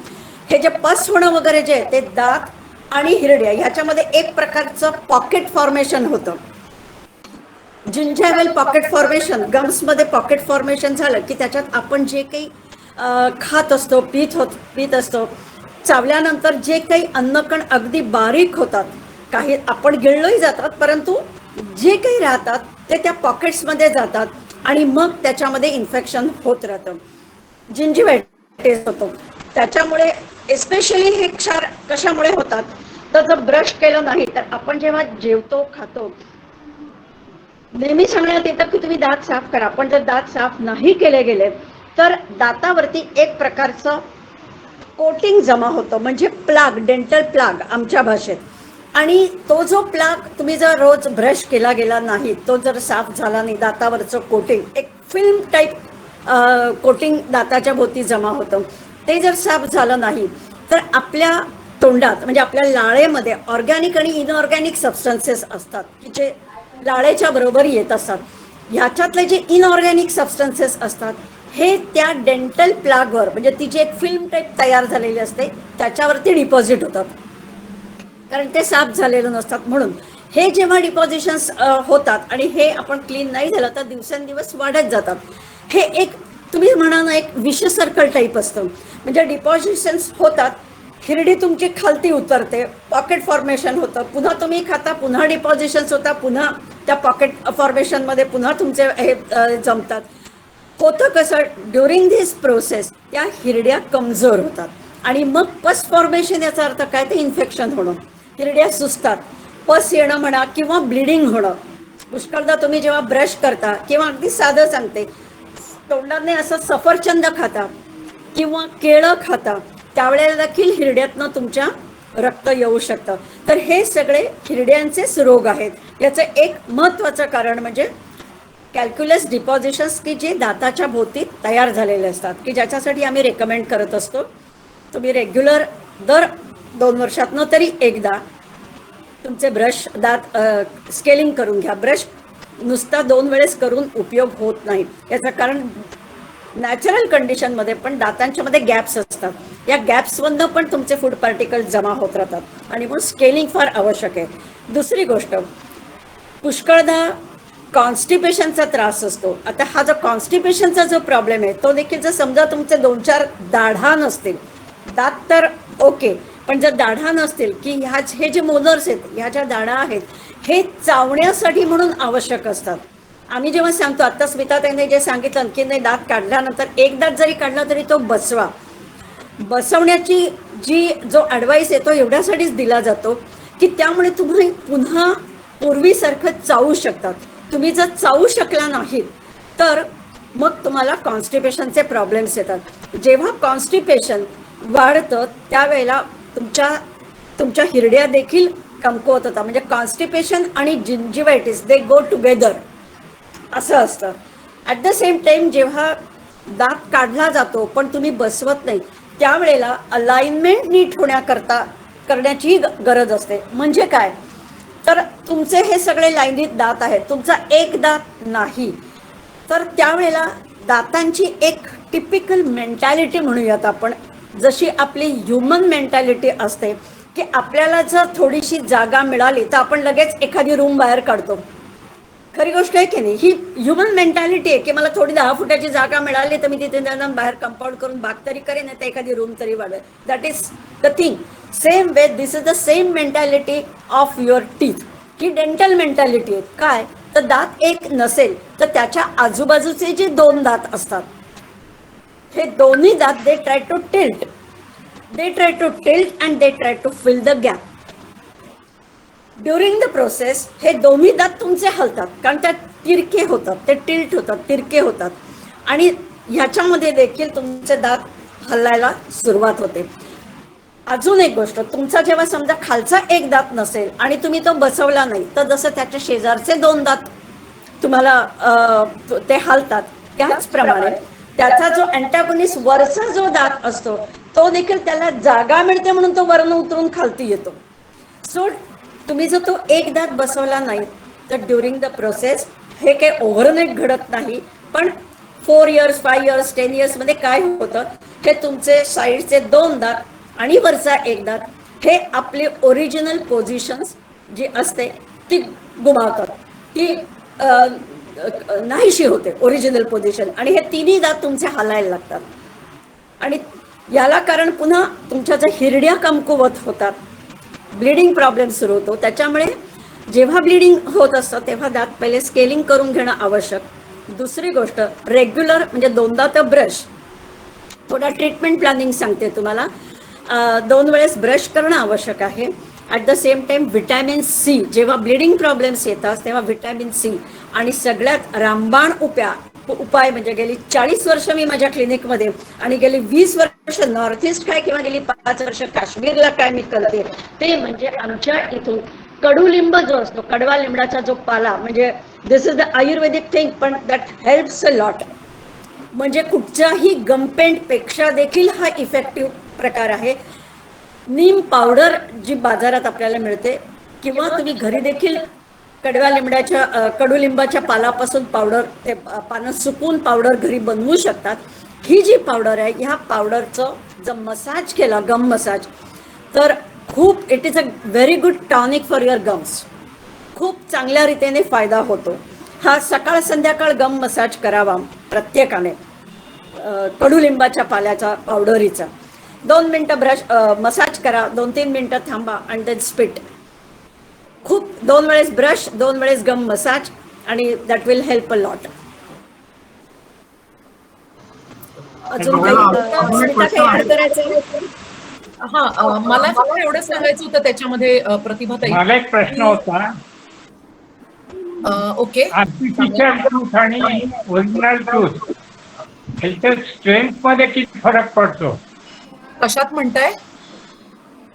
हे जे पस होणं वगैरे जे आहे ते दात आणि हिरड्या ह्याच्यामध्ये एक प्रकारचं पॉकेट फॉर्मेशन होतं, जिंजॅव्हल पॉकेट फॉर्मेशन. गम्समध्ये पॉकेट फॉर्मेशन झालं की त्याच्यात आपण जे काही खात असतो, पीत असतो, चावल्यानंतर जे काही अन्नकण अगदी बारीक होतात, काही आपण गिळलोही जातात, परंतु जे काही राहतात ते त्या पॉकेट्समध्ये जातात आणि मग त्याच्यामध्ये इन्फेक्शन होत राहतं, जिंजिव्हायटिस होतो. त्याच्यामुळे एस्पेशली हे क्षार कशामुळे होतात तर जर ब्रश केलं नाही तर आपण जेव्हा जेवतो, खातो, नेहमी सांगण्यात येतं की तुम्ही दात साफ करा, पण जर दात साफ नाही केले गेले तर दातावरती एक प्रकारचं कोटिंग जमा होतं, म्हणजे प्लाग, डेंटल प्लाग आमच्या भाषेत. आणि तो जो प्लाग तुम्ही जर रोज ब्रश केला गेला नाही, तो जर साफ झाला नाही, दातावरचं कोटिंग एक फिल्म टाईप कोटिंग दाताच्या भोवती जमा होतं. ते जर साफ झालं नाही तर आपल्या तोंडात म्हणजे आपल्या लाळेमध्ये ऑर्गॅनिक आणि इनऑर्गॅनिक सबस्टन्सेस असतात की जे लाळेच्या बरोबर येत असतात. ह्याच्यातले जे इनऑर्गॅनिक सबस्टन्सेस असतात हे त्या डेंटल प्लागवर म्हणजे तिची एक फिल्म टाईप तयार झालेली असते त्याच्यावरती डिपॉझिट होतात कारण ते साफ झालेलं नसतात. म्हणून हे जेव्हा डिपॉझिशन्स होतात आणि हे आपण क्लीन नाही झालं तर दिवसेंदिवस वाढत जातात. हे एक तुम्ही म्हणा ना एक विश सर्कल टाईप असतं. म्हणजे डिपॉझिशन्स होतात, हिरडी तुमची खालती उतरते, पॉकेट फॉर्मेशन होतं, पुन्हा तुम्ही खाता, पुन्हा डिपॉझिशन्स होतात, पुन्हा त्या पॉकेट फॉर्मेशनमध्ये पुन्हा तुमचे हे जमतात. होतं कसं ड्युरिंग धिस प्रोसेस त्या हिरड्या कमजोर होतात आणि मग पस फॉर्मेशन याचा अर्थ काय ते इन्फेक्शन होणं, हिरड्या सुजतात, पस येणं म्हणा किंवा ब्लिडिंग होणं. पुष्कळदा तुम्ही जेव्हा ब्रश करता किंवा अगदी साधं सांगते तोंडाने असं सफरचंद खाता किंवा केळं खाता त्यावेळेला देखील हिरड्यातनं तुमच्या रक्त येऊ शकतं. तर हे सगळे हिरड्यांचेच रोग आहेत. याचं एक महत्त्वाचं कारण म्हणजे कॅल्क्युलस डिपॉझिशन्स की जे दाताच्या भोवती तयार झालेले असतात की ज्याच्यासाठी आम्ही रेकमेंड करत असतो तुम्ही रेग्युलर दर 2 वर्षातनं तरी एकदा तुमचे ब्रश दात स्केलिंग करून घ्या. ब्रश नुसता 2 वेळेस करून उपयोग होत नाही. याचं कारण नॅचरल कंडिशनमध्ये पण दातांच्या मध्ये गॅप्स असतात. या गॅप्समधनं पण तुमचे फूड पार्टिकल्स जमा होत राहतात आणि मग स्केलिंग फार आवश्यक आहे. दुसरी गोष्ट पुष्कळदा कॉन्स्टिपेशनचा त्रास असतो. आता हा जो कॉन्स्टिपेशनचा जो प्रॉब्लेम आहे तो देखील जर समजा तुमचे 2-4 दाढा नसतील, दात तर ओके, पण जर दाढा नसतील की हे जे मोलर्स आहेत ह्या ज्या दाढा आहेत हे चावण्यासाठी म्हणून आवश्यक असतात. आम्ही जेव्हा सांगतो आता स्मिताताईने जे सांगितलं की नाही दात काढल्यानंतर एक दात जरी काढला तरी तो बसवा. बसवण्याची जो ॲडवाईस आहे तो एवढ्यासाठीच दिला जातो की त्यामुळे तुम्ही पुन्हा पूर्वीसारखं चावू शकतात. तुम्ही जर चावू शकला नाहीत तर मग तुम्हाला कॉन्स्टिपेशनचे प्रॉब्लेम्स येतात. जेव्हा कॉन्स्टिपेशन वाढतं त्यावेळेला तुमच्या हिरड्या देखील कमकुवत होतात. म्हणजे कॉन्स्टिपेशन आणि जिंजिवायटिस दे गो टुगेदर असं असतं. ॲट द सेम टाईम जेव्हा दात काढला जातो पण तुम्ही बसवत नाही त्यावेळेला अलाइनमेंट नीट करण्याची गरज असते. म्हणजे काय तर तुमचे हे सगळे लाईनीत दात आहेत, तुमचा एक दात नाही, तर त्यावेळेला दातांची एक टिपिकल मेंटॅलिटी म्हणूयात आपण, जशी आपली ह्युमन मेंटॅलिटी असते की आपल्याला जर थोडीशी जागा मिळाली तर आपण लगेच एखादी रूम बाहेर काढतो. खरी गोष्ट आहे की नाही? ही ह्युमन मेंटॅलिटी आहे की मला थोडी 10 फुटाची जागा मिळाली तर मी तिथे त्यांना बाहेर कंपाऊंड करून बाग तरी करेन, नाही तर एखादी रूम तरी वाढवेल. That is the thing. Same way this is the same mentality of your teeth. He dental mentality आहे. काय तर दात एक नसेल तर त्याच्या आजूबाजूचे जे 2 दात असतात हे दोन्ही दात they try to tilt and they try to fill the gap. During the process हे दोन्ही दात तुमचे हलतात कारण त्या तिरके होतात, ते टिल्ट होतात, तिरके होतात आणि ह्याच्यामध्ये देखील तुमचे दात हलायला सुरुवात होते. अजून एक गोष्ट, तुमचा जेव्हा समजा खालचा एक दात नसेल आणि तुम्ही तो बसवला नाही तर जसं त्याच्या शेजारचे 2 दात तुम्हाला ते हलतात त्याचप्रमाणे त्याचा जो अँटॅगोनिस्ट वरचा जो दात असतो तो देखील त्याला जागा मिळते म्हणून तो वरनं उतरून खालती येतो. सो तुम्ही जर तो एक दात बसवला नाही तर ड्युरिंग द प्रोसेस हे काही ओव्हरनाईट घडत नाही, पण 4 इयर्स 5 इयर्स 10 इयर्समध्ये काय होतं हे तुमचे साईडचे 2 दात आणि वरचा एक दात हे आपली ओरिजिनल पोझिशन्स जी असते ती गुमावतात, ती नाहीशी होते ओरिजिनल पोझिशन आणि हे तिन्ही दात तुमचे हलायला लागतात. आणि याला कारण पुन्हा तुमच्या ज्या हिरड्या कमकुवत होतात, ब्लिडिंग प्रॉब्लेम सुरू होतो. त्याच्यामुळे जेव्हा ब्लिडिंग होत असतं तेव्हा दात पहिले स्केलिंग करून घेणं आवश्यक. दुसरी गोष्ट रेग्युलर म्हणजे 2दा तर ब्रश, थोडा ट्रीटमेंट प्लॅनिंग सांगते तुम्हाला. 2 वेळेस ब्रश करणं आवश्यक आहे. At the same time vitamin C, जेव्हा ब्लिडिंग प्रॉब्लेम्स येतात तेव्हा व्हिटॅमिन सी आणि सगळ्यात रामबाण उपाय म्हणजे गेली 40 वर्ष मी माझ्या क्लिनिकमध्ये आणि गेली 20 वर्ष नॉर्थ ईस्ट काय किंवा गेली 5 वर्ष काश्मीरला काय मी करते ते म्हणजे आमच्या इथून कडुलिंब जो असतो, कडवा लिंबाचा जो पाला, म्हणजे दिस इज द आयुर्वेदिक थिंग पण दॅट हेल्प्स अ लॉट. म्हणजे कुठच्याही गमपेंट पेक्षा देखील हा इफेक्टिव्ह प्रकार आहे. नीम पावडर जी बाजारात आपल्याला मिळते किंवा तुम्ही घरी देखील कडुलिंबाच्या पालापासून पावडर, ते पानं सुकून पावडर घरी बनवू शकतात. ही जी पावडर आहे, ह्या पावडरचं जर मसाज केला, गम मसाज, तर खूप it is a very good tonic for your gums. खूप चांगल्या रीतीने फायदा होतो. हा सकाळ संध्याकाळ गम मसाज करावा प्रत्येकाने, कडुलिंबाच्या पाल्याचा, पावडरीचा. 2 मिनिटं ब्रश मसाज करा, 2-3 मिनिटं थांबा आणि देन स्पिट. खूप 2 वेळेस ब्रश, 2 वेळेस गम मसाज, आणि that will help a lot. अजून काही ऍड करायचं? हा, मला फक्त एवढं सांगायचं होतं त्याच्यामध्ये, प्रतिभाताई, मला एक प्रश्न होता. ओके. आर्टिफिशियल ट्रूथ आणि ओरिजिनल ट्रूथ ह्याच्या स्ट्रेंथ मध्ये किती फरक पडतो? कशात म्हणताय?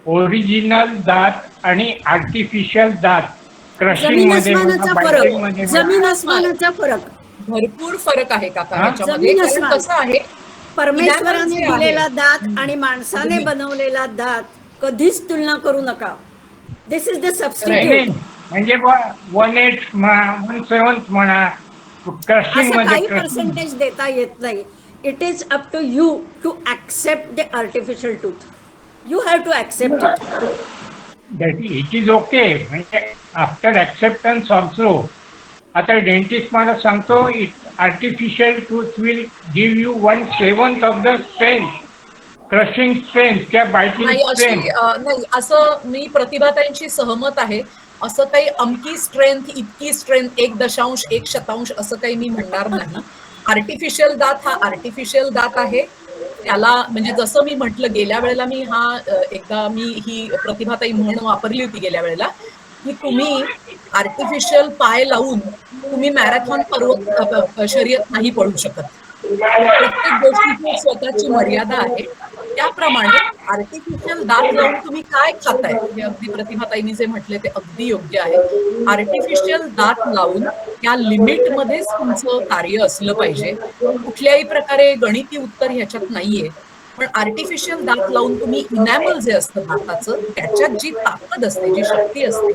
ओरिजिनल दात आणि आर्टिफिशियल दात क्रशिंग जमीन मध्ये, आसमानाचा बाइटिंग फरक, मध्ये. जमीन आसमानाचा फरक, भरपूर फरक आहे काका हा? ह्याच्यामध्ये. जमीन कारण आसमान. कसं आहे, परमेश्वराने जे आहे, दिलेला दात आणि माणसाने अगदी. बनवलेला दात कधीच तुलना करू नका. दिस इज द नाही, सबस्टिट्यूट. म्हणजे 1/8 म्हणा, 1/7 म्हणा, क्रशिंग असं मध्ये काही क्रशिंग. पर्सेंटेज देता येत नाही. It is up to you to accept the artificial tooth. You have to accept it. It is okay. म्हणजे आफ्टर ऍक्सेप्टन्स ऑल्सो. आता डेंटिस्ट मला सांगतो artificial tooth will give you 1/7 of the strength, crushing strength किंवा biting नाही, अशी strength. नाही, असं मी प्रतिभाताईंशी सहमत आहे. असं काही अमकी स्ट्रेंथ, इतकी स्ट्रेंथ, 1.1% असं काही मी म्हणणार नाही. आर्टिफिशियल दात हा आर्टिफिशियल दात आहे. त्याला म्हणजे जसं मी म्हटलं गेल्या वेळेला, एकदा मी ही प्रतिभाताई म्हण वापरली होती गेल्या वेळेला, की तुम्ही आर्टिफिशियल पाय लावून तुम्ही मॅरेथॉन शर्यत नाही पळू शकत. प्रत्येक गोष्टीची स्वतःची मर्यादा आहे. त्याप्रमाणे आर्टिफिशियल दात लावून तुम्ही काय खाताय, हे अगदी प्रतिभाताईंनी जे म्हटले ते अगदी योग्य आहे. आर्टिफिशियल दात लावून त्या लिमिटमध्येच तुमचं कार्य असलं पाहिजे. कुठल्याही प्रकारे गणिती उत्तर ह्याच्यात नाहीये. पण आर्टिफिशियल दात लावून तुम्ही इनॅमल जे असतं दाताचं, त्याच्यात जी ताकद असते, जी शक्ती असते,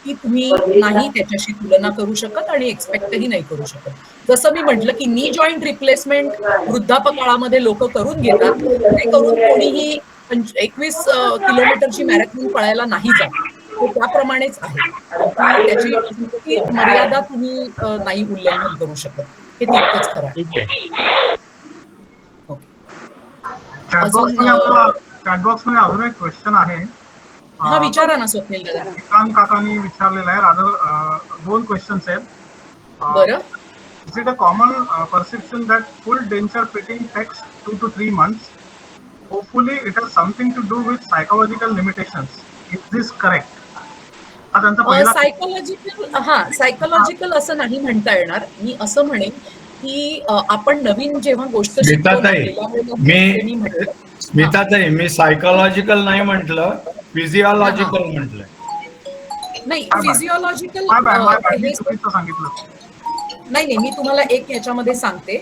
ती तुम्ही नाही त्याच्याशी तुलना करू शकत आणि एक्सपेक्टही नाही करू शकत. जसं मी म्हटलं की नी जॉईंट रिप्लेसमेंट वृद्धापकाळामध्ये लोक करून घेतात. ते करून कोणीही 21 किलोमीटरची मॅरेथॉन पळायला नाही जात. तो त्याप्रमाणेच आहे की त्याची मर्यादा तुम्ही नाही उल्लंघन करू शकत. हे तितकंच खरं आहे. ठीक आहे. चॅटबॉक्स मध्ये अजून एक क्वेश्चन आहे. हा, विचारा ना स्वप्नील दादा. विक्रांत काकांनी विचारलेला आहे. 2 क्वेश्चन्स आहेत. बरं. Is it a common perception that full denture fitting takes 2 to 3 months? Hopefully it has something to do with psychological limitations. Is this correct? Psychological असं नाही म्हणता येणार. मी असं म्हणेन की आपण नवीन जेव्हा गोष्ट स्मिताताई, मी सायकोलॉजिकल नाही म्हटलं, फिजिओलॉजिकल म्हटलं. नाही, फिजिओलॉजिकल नाही, मी तुम्हाला एक ह्याच्यामध्ये सांगते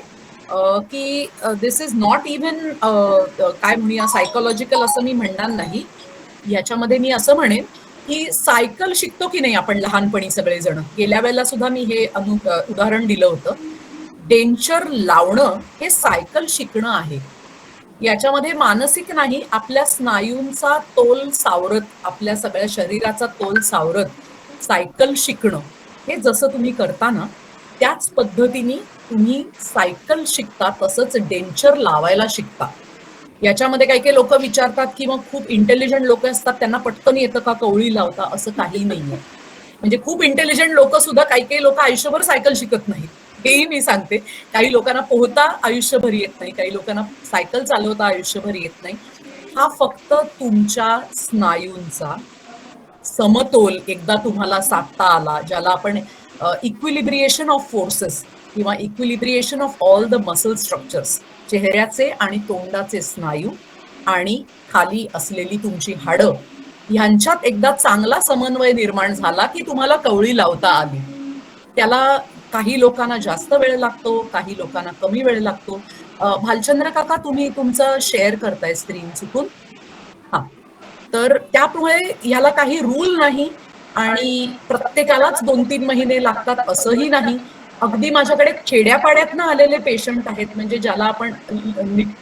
की दिस इज नॉट इव्हन काय म्हणूया सायकोलॉजिकल असं मी म्हणणार नाही. याच्यामध्ये मी असं म्हणेन की सायकल शिकतो की नाही आपण लहानपणी सगळेजण. गेल्या वेळेला सुद्धा मी हे उदाहरण दिलं होतं. डेंचर लावणं हे सायकल शिकणं आहे. याच्यामध्ये मानसिक नाही, आपल्या स्नायूंचा तोल सावरत, आपल्या सगळ्या शरीराचा तोल सावरत सायकल शिकणं हे जसं तुम्ही करता ना, त्याच पद्धतीने तुम्ही सायकल शिकता, तसंच डेंचर लावायला शिकता. याच्यामध्ये काही काही लोक विचारतात की मग खूप इंटेलिजंट लोक असतात त्यांना पटकन येतं का कवळी लावता, असं काही नाहीये. म्हणजे खूप इंटेलिजंट लोक सुद्धा काही लोक आयुष्यभर सायकल शिकत नाहीत, हेही मी सांगते. काही लोकांना पोहता आयुष्यभर येत नाही, काही लोकांना सायकल चालवता आयुष्यभर येत नाही. हा फक्त तुमच्या स्नायूंचा समतोल एकदा तुम्हाला साधता आला, ज्याला आपण इक्विलिब्रिएशन ऑफ फोर्सेस किंवा equilibration of all the muscle structures, चेहऱ्याचे आणि तोंडाचे स्नायू आणि खाली असलेली तुमची हाडं, ह्यांच्यात एकदा चांगला समन्वय निर्माण झाला की तुम्हाला कवळी लावता आली. त्याला काही लोकांना जास्त वेळ लागतो, काही लोकांना कमी वेळ लागतो. भालचंद्र काका, तुम्ही तुमचं शेअर करताय स्क्रीन चुकून. हा, तर त्यामुळे याला काही रूल नाही आणि प्रत्येकालाच 2-3 महिने लागतात असंही नाही. अगदी माझ्याकडे खेड्यापाड्यातनं आलेले पेशंट आहेत, म्हणजे ज्याला आपण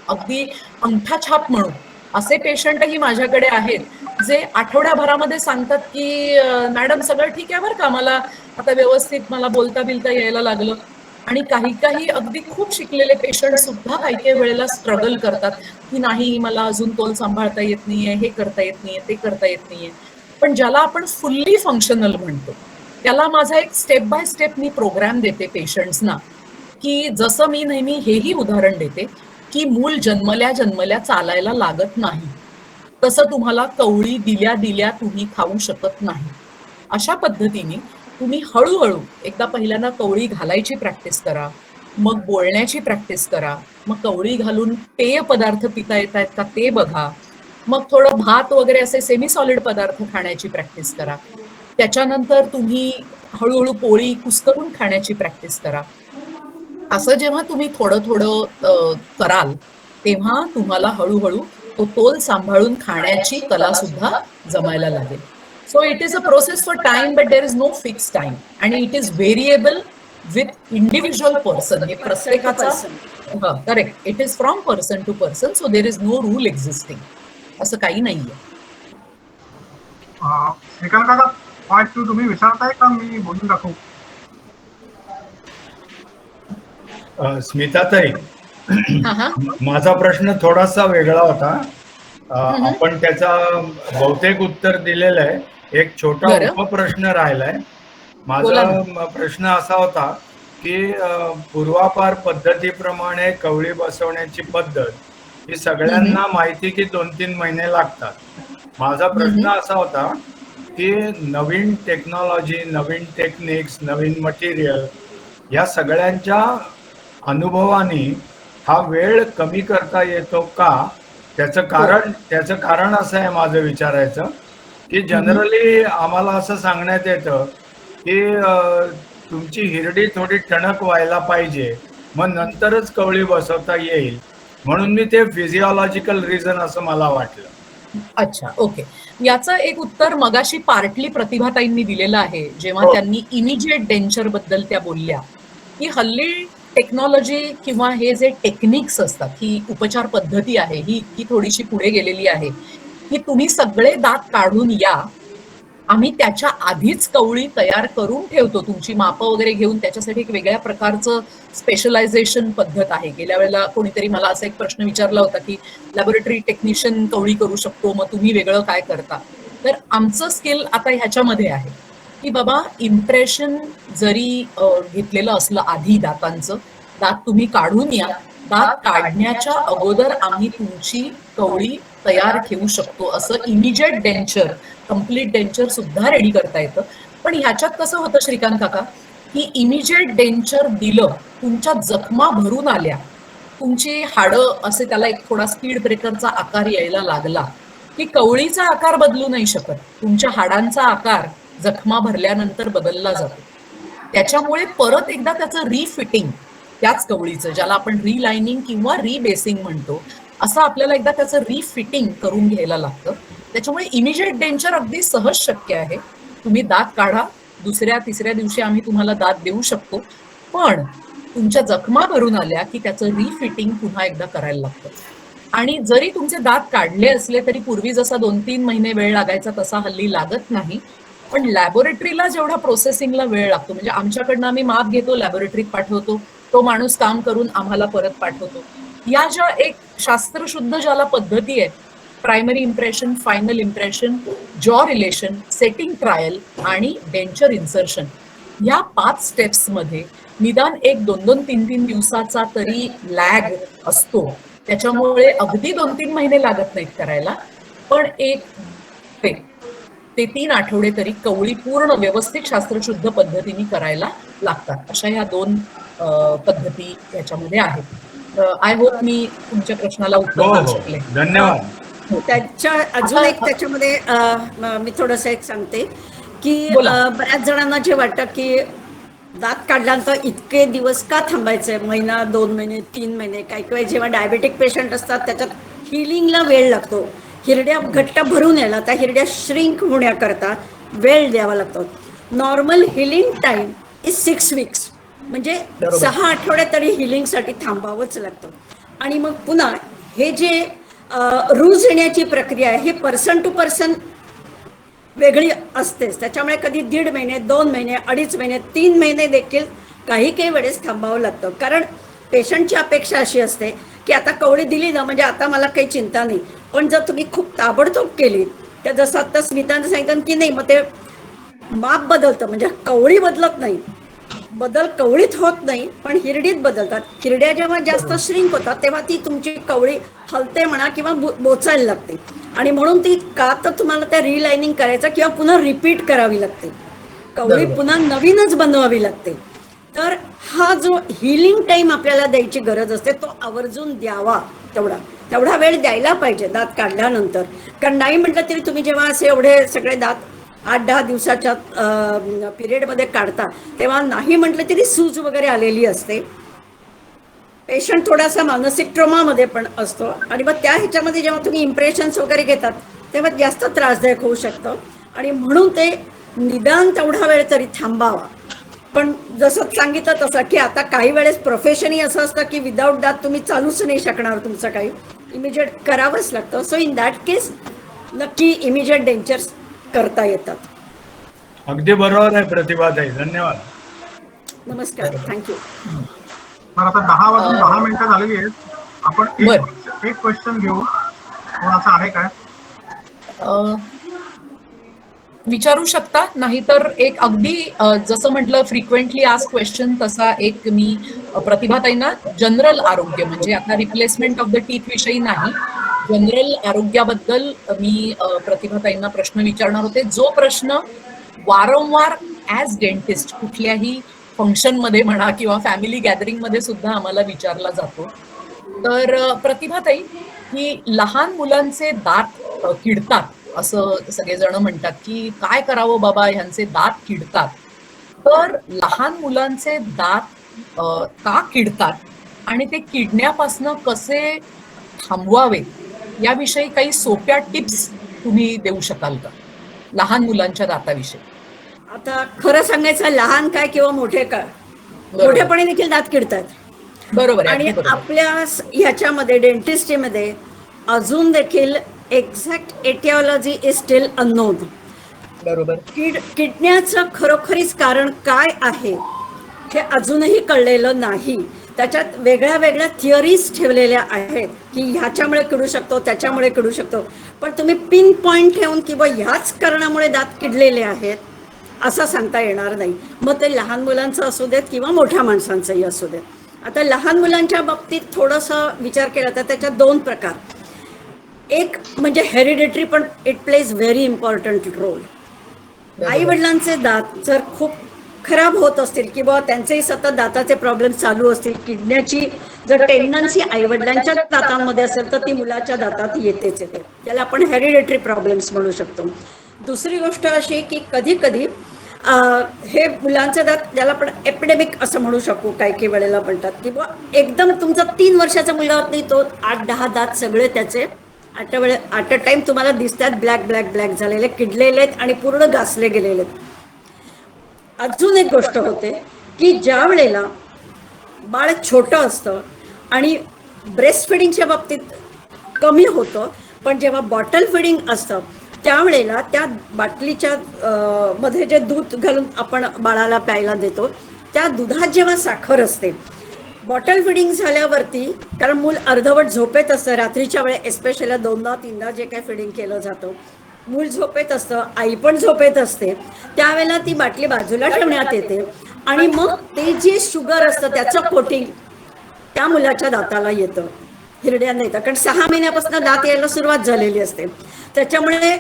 अगदी अंगठा छाप म्हणू असे पेशंटही माझ्याकडे आहेत, जे आठवड्याभरामध्ये सांगतात की मॅडम सगळं ठीक आहे बरं का, मला आता व्यवस्थित मला बोलता बिलता यायला लागलं. आणि काही अगदी खूप शिकलेले पेशंट सुद्धा काही वेळेला स्ट्रगल करतात की नाही, मला अजून तोल सांभाळता येत नाहीये, हे करता येत नाहीये, ते करता येत नाहीये. पण ज्याला आपण फुल्ली फंक्शनल म्हणतो त्याला माझा एक स्टेप बाय स्टेप मी प्रोग्राम देते पेशंट्सना, की जसं मी नेहमी हेही उदाहरण देते की मूल जन्मल्या चालायला लागत नाही, तसं तुम्हाला कवळी दिल्या तुम्ही खाऊ शकत नाही. अशा पद्धतीने तुम्ही हळूहळू एकदा पहिल्यांदा कवळी घालायची प्रॅक्टिस करा, मग बोलण्याची प्रॅक्टिस करा, मग कवळी घालून पेय पदार्थ पिता येत आहेत का ते बघा, मग थोडं भात वगैरे असे सेमी सॉलिड पदार्थ खाण्याची प्रॅक्टिस करा. त्याच्यानंतर तुम्ही हळूहळू पोळी कुस्करून खाण्याची प्रॅक्टिस करा. असं जेव्हा तुम्ही थोडं कराल तेव्हा तुम्हाला हळूहळू तो तोल सांभाळून खाण्याची कला सुद्धा जमायला लागेल. So it is a process for time, but there is no fixed time, and it is variable with individual person. हे प्रत्येकाचा correct. It is from person to person, so there is no rule existing. असं काही नाहीये. श्रीकांत काका, part 2 तुम्ही विचारताय का मी बोलून टाकू? स्मिताताई, माझा प्रश्न थोडासा वेगळा होता. आपण त्याचा बहुतेक उत्तर दिलेलं आहे. एक छोटा उपप्रश्न राहिलाय. माझा प्रश्न असा होता की पूर्वापार पद्धतीप्रमाणे कवळी बसवण्याची पद्धत ही सगळ्यांना माहिती की 2-3 महिने लागतात. माझा प्रश्न असा होता की नवीन टेक्नॉलॉजी, नवीन टेक्निक्स, नवीन मटेरियल या सगळ्यांच्या अनुभवाने हा वेळ कमी करता येतो का? त्याचं कारण असं आहे माझं विचारायचं की जनरली आम्हाला असं सांगण्यात येतं की तुमची हिरडी थोडी टणक व्हायला पाहिजे, मग नंतरच कवळी बसवता येईल, म्हणून मी ते फिजिओलॉजिकल रिझन असं मला वाटलं. अच्छा, ओके. याचं एक उत्तर मगाशी पार्टली प्रतिभाताईंनी दिलेलं आहे, जेव्हा त्यांनी इमिजिएट डेंचर बद्दल त्या बोलल्या की हल्ली टेक्नॉलॉजी किंवा हे जे टेक्निक्स असतात, ही उपचार पद्धती आहे, ही इतकी थोडीशी पुढे गेलेली आहे की तुम्ही सगळे दात काढून या, आम्ही त्याच्या आधीच कवळी तयार करून ठेवतो, तुमची मापं वगैरे घेऊन. त्याच्यासाठी एक वेगळ्या प्रकारचं स्पेशलायझेशन पद्धत आहे. गेल्या वेळेला कोणीतरी मला असा एक प्रश्न विचारला होता की लॅबोरेटरी टेक्निशियन कवळी करू शकतो, मग तुम्ही वेगळं काय करता? तर आमचं स्किल आता ह्याच्यामध्ये आहे की बाबा, इम्प्रेशन जरी घेतलेलं असलं आधी दातांचं, दात तुम्ही काढून या, दात काढण्याच्या अगोदर आम्ही तुमची कवळी तयार ठेवू शकतो. असं इमिजिएट डेंचर, कम्प्लीट डेंचर सुद्धा रेडी करता येतं. पण ह्याच्यात कसं होतं श्रीकांत काका की इमिजिएट डेंचर दिलं, तुमच्या जखमा भरून आल्या, तुमची हाडं असे त्याला एक थोडा स्पीड ब्रेकरचा आकार यायला लागला की कवळीचा आकार बदलू नाही शकत. तुमच्या हाडांचा आकार जखमा भरल्यानंतर बदलला जातो. त्याच्यामुळे परत एकदा त्याचं रिफिटिंग, त्याच कवळीचं ज्याला आपण रिलाइनिंग किंवा रिबेसिंग म्हणतो, असं आपल्याला एकदा त्याचं रिफिटिंग करून घ्यायला लागतं. त्याच्यामुळे इमिजिएट डेंचर अगदी सहज शक्य आहे. तुम्ही दात काढा, 2-3 दिवशी आम्ही तुम्हाला दात देऊ शकतो, पण तुमच्या जखमा भरून आल्या की त्याचं रिफिटिंग पुन्हा एकदा करायला लागतं. आणि जरी तुमचे दात काढले असले तरी पूर्वी जसा 2-3 महिने वेळ लागायचा तसा हल्ली लागत नाही. पण लॅबोरेटरीला जेवढा प्रोसेसिंगला वेळ लागतो, म्हणजे आमच्याकडनं आम्ही माप घेतो, लॅबोरेटरीत पाठवतो, तो माणूस काम करून आम्हाला परत पाठवतो. या ज्या एक शास्त्रशुद्ध ज्याला पद्धती आहेत, प्रायमरी इम्प्रेशन, फायनल इम्प्रेशन, जॉ रिलेशन, सेटिंग ट्रायल आणि डेंचर इन्सर्शन, या 5 स्टेप्समध्ये निदान एक 2-3 दिवसाचा तरी लॅग असतो. त्याच्यामुळे अगदी 2-3 महिने लागत नाहीत करायला, पण 1 ते 3 आठवडे तरी कवळी पूर्ण व्यवस्थित शास्त्रशुद्ध पद्धतीने करायला लागतात. अशा ह्या 2 पद्धती याच्यामध्ये आहेत. आय होप मी तुमच्या प्रश्नाला उत्तर देऊ शकले. धन्यवाद. त्याच्या अजून एक त्याच्यामध्ये मी थोडंसं एक सांगते की बऱ्याच जणांना जे वाटतं की दात काढल्यानंतर इतके दिवस का थांबायचे, महिना 2 महिने 3 महिने. काही काही जेव्हा डायबेटिक पेशंट असतात त्याच्यात हिलिंगला वेळ लागतो, हिरड्या घट्ट भरून यायला, त्या हिरड्या श्रिंक होण्याकरता वेळ द्यावा लागतो. Normal healing time is 6 weeks, म्हणजे 6 आठवडे तरी हिलिंगसाठी थांबावंच लागतं. आणि मग पुन्हा हे जे रूज येण्याची प्रक्रिया आहे ही पर्सन टू पर्सन वेगळी असतेच. त्याच्यामुळे कधी 1.5 महिने 2 महिने 2.5 महिने 3 महिने देखील काही वेळेस थांबावं लागतं. कारण पेशंटची अपेक्षा अशी असते की आता कवळी दिली ना म्हणजे आता मला काही चिंता नाही. पण जर तुम्ही खूप ताबडतोब केली तर जसं आता स्मितानं सांगितलं की नाही, मग ते माप बदलतं, म्हणजे कवळी बदलत नाही, बदल कवळीत होत नाही पण हिरडीत बदलतात. हिरड्या जेव्हा जास्त श्रिंक होतात तेव्हा ती तुमची कवळी हलते म्हणा किंवा बोचायला लागते. आणि म्हणून ती का तर तुम्हाला त्या रिलाइनिंग करायचं किंवा पुन्हा रिपीट करावी लागते, कवळी पुन्हा नवीनच बनवावी लागते. तर हा जो हिलिंग टाइम आपल्याला द्यायची गरज असते तो आवर्जून द्यावा. तेवढा वेळ द्यायला पाहिजे दात काढल्यानंतर. कारण नाही म्हटलं तरी तुम्ही जेव्हा असे एवढे सगळे दात 8-10 दिवसाच्या पिरियडमध्ये काढता तेव्हा नाही म्हटलं तरी सूज वगैरे आलेली असते. पेशंट थोडासा मानसिक ट्रोमामध्ये पण असतो आणि मग त्या ह्याच्यामध्ये जेव्हा तुम्ही इम्प्रेशन्स वगैरे घेतात तेव्हा जास्त त्रासदायक होऊ शकतं. आणि म्हणून ते निदान तेवढा वेळ तरी थांबावा. पण जसं सांगितलं तसं की आता काही वेळेस प्रोफेशनही असं असतं की विदाऊट दात तुम्ही चालूच नाही शकणार, तुमचं काही इमिजिएट करावंच लागतं. सो इन दॅट केस नक्की इमिजिएट डेंचर्स करता येतात. अगदी बरोबर आहे प्रतिभाताई, धन्यवाद. नमस्कार, थँक्यू. तर आता 10 वाजून 10 मिनिटं झालेली आहेत. आपण एक क्वेश्चन घेऊ. कोणाचा आहे काय? विचारू शकता, नाहीतर एक अगदी जसं म्हटलं फ्रिक्वेंटली आस्क क्वेश्चन तसा एक मी प्रतिभाताईंना जनरल आरोग्य म्हणजे आता रिप्लेसमेंट ऑफ द टीथ विषयी नाही, जनरल आरोग्याबद्दल मी प्रतिभाताईंना प्रश्न विचारणार होते. जो प्रश्न वारंवार ॲज डेंटिस्ट कुठल्याही फंक्शनमध्ये म्हणा किंवा फॅमिली गॅदरिंगमध्ये सुद्धा आम्हाला विचारला जातो. तर प्रतिभाताई, की लहान मुलांचे दात किडतात असं सगळेजण म्हणतात की काय करावं बाबा ह्यांचे दात किडतात. तर लहान मुलांचे दात का किडतात आणि ते किडण्यापासून कसे थांबवावे याविषयी काही सोप्या टिप्स तुम्ही देऊ शकाल का लहान मुलांच्या दाताविषयी? आता खरं सांगायचं, लहान काय किंवा मोठे काय, मोठेपणी देखील दात किडतात. बरोबर. आणि आपल्या ह्याच्यामध्ये डेंटिस्ट्रीमध्ये अजून देखील exact aetiology is steel unknown. बरोबर. किडण्याचं खरोखरीच कारण काय आहे हे अजूनही कळलेलं नाही. त्याच्यात वेगळ्या वेगळ्या थिअरीज ठेवलेल्या आहेत की ह्याच्यामुळे किडू शकतो, त्याच्यामुळे किडू शकतो. पण तुम्ही पिन पॉइंट ठेवून किंवा ह्याच कारणामुळे दात किडलेले आहेत असं सांगता येणार नाही. मग ते लहान मुलांचं असू देत किंवा मोठ्या माणसांचंही असू देत. आता लहान मुलांच्या बाबतीत थोडंसं विचार केला तर त्याच्यात 2 प्रकार. एक म्हणजे हेरिडिटरी, पण it plays very important role. आई वडिलांचे दात जर खूप खराब होत असतील किंवा त्यांचेही सतत दाताचे प्रॉब्लेम चालू असतील, किडण्याची जर टेंडन्सी आई वडिलांच्या दातांमध्ये असेल तर ती मुलाच्या दातात येतेच येते. त्याला आपण हेरिडिटरी प्रॉब्लेम्स म्हणू शकतो. दुसरी गोष्ट अशी की कधी कधी हे मुलांचे दात ज्याला आपण एपिडेमिक असं म्हणू शकू काही वेळेला म्हणतात, किंवा एकदम तुमचा 3 वर्षाचा मुलगा होत नाही, तो 8-10 दात सगळे त्याचे ॲट अ टाइम तुम्हाला दिसतात ब्लॅक ब्लॅक ब्लॅक झालेले, किडलेले आहेत आणि पूर्ण घासले गेलेले आहेत. अजून एक गोष्ट होते की ज्या वेळेला बाळ छोटं असतं आणि ब्रेस्ट फिडिंगच्या बाबतीत कमी होतं, पण जेव्हा बॉटल फिडिंग असतं त्यावेळेला त्या बाटलीच्या मध्ये जे दूध घालून आपण बाळाला प्यायला देतो त्या दुधात जेव्हा साखर असते, बॉटल फिडिंग झाल्यावरती, कारण मूल अर्धवट झोपेत असतं रात्रीच्या वेळे, एस्पेशली 2दा-3दा जे काही फिडिंग केलं जातं, मूल झोपेत असतं, आई पण झोपेत असते, त्यावेळेला ती बाटली बाजूला ठेवण्यात येते आणि मग ते जे शुगर असतं त्याचं कोटिंग त्या मुलाच्या दाताला येतं, हिरड्यांना येतं. कारण 6 महिन्यापासून दात यायला सुरुवात झालेली असते. त्याच्यामुळे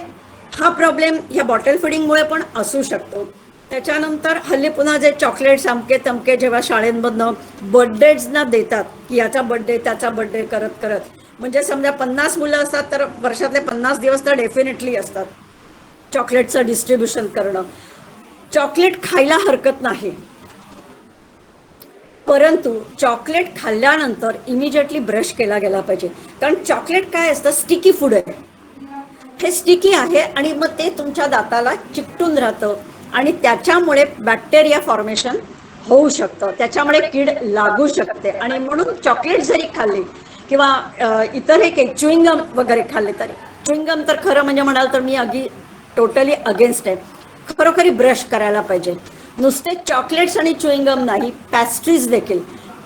हा प्रॉब्लेम ह्या बॉटल फिडिंगमुळे पण असू शकतो. त्याच्यानंतर हल्ली पुन्हा जे चॉकलेट्स अमके तमके जेव्हा शाळेमधनं बर्थडेजना देतात की याचा बर्थडे त्याचा बर्थडे करत करत, म्हणजे समजा 50 मुलं असतात तर वर्षातले 50 दिवस तर डेफिनेटली असतात चॉकलेटचं डिस्ट्रीब्युशन करणं. चॉकलेट खायला हरकत नाही, परंतु चॉकलेट खाल्ल्यानंतर इमिजिएटली ब्रश केला गेला पाहिजे, कारण चॉकलेट काय असतं, स्टिकी फूड आहे, हे स्टिकी आहे आणि मग ते तुमच्या दाताला चिकटून राहतं आणि त्याच्यामुळे बॅक्टेरिया फॉर्मेशन होऊ शकतं, त्याच्यामुळे कीड लागू शकते. आणि म्हणून चॉकलेट जरी खाल्ली किंवा इतरही काही च्युइंगम वगैरे खाल्ले तरी, च्युइंगम तर खरं म्हणजे म्हणाल तर मी अगदी टोटली अगेन्स्ट आहे. खरोखरी ब्रश करायला पाहिजे. नुसते चॉकलेट्स आणि च्युइंगम नाही, पॅस्ट्रीज देखील.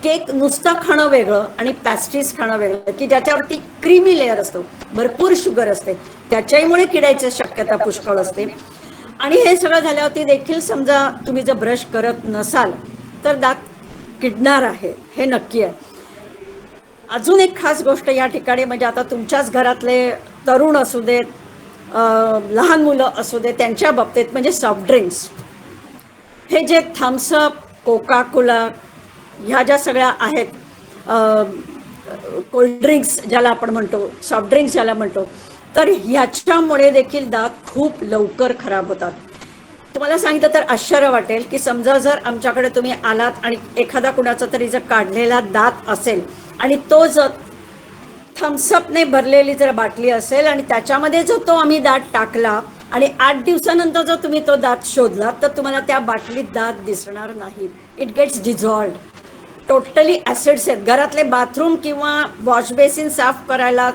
केक नुसता खाणं वेगळं आणि पॅस्ट्रीज खाणं वेगळं, की ज्याच्यावरती क्रीमी लेअर असतो, भरपूर शुगर असते, त्याच्यामुळे किडायची शक्यता पुष्कळ असते. आणि हे सगळं झाल्यावरती देखील समजा तुम्ही जर ब्रश करत नसाल तर दात किडणार आहे, हे नक्की आहे. अजून एक खास गोष्ट या ठिकाणी म्हणजे आता तुमच्याच घरातले तरुण असू देत, लहान मुलं असू देत, त्यांच्या बाबतीत म्हणजे सॉफ्ट ड्रिंक्स, हे जे थम्सअप, कोका कोला, ह्या ज्या सगळ्या आहेत, कोल्ड्रिंक्स ज्याला आपण म्हणतो, सॉफ्ट ड्रिंक्स ज्याला म्हणतो, तर ह्याच्यामुळे देखील दात खूप लवकर खराब होतात. तुम्हाला सांगितलं तर आश्चर्य वाटेल की समजा जर आमच्याकडे तुम्ही आलात आणि एखादा कुणाचा तरी जर काढलेला दात असेल आणि तो जर थम्सअपने भरलेली जर बाटली असेल आणि त्याच्यामध्ये जर तो आम्ही दात टाकला आणि 8 दिवसानंतर जर तुम्ही तो दात शोधला तर तुम्हाला त्या बाटलीत दात दिसणार नाही. It gets dissolved. Totally acids आहेत. घरातले बाथरूम किंवा वॉश बेसिन साफ करायला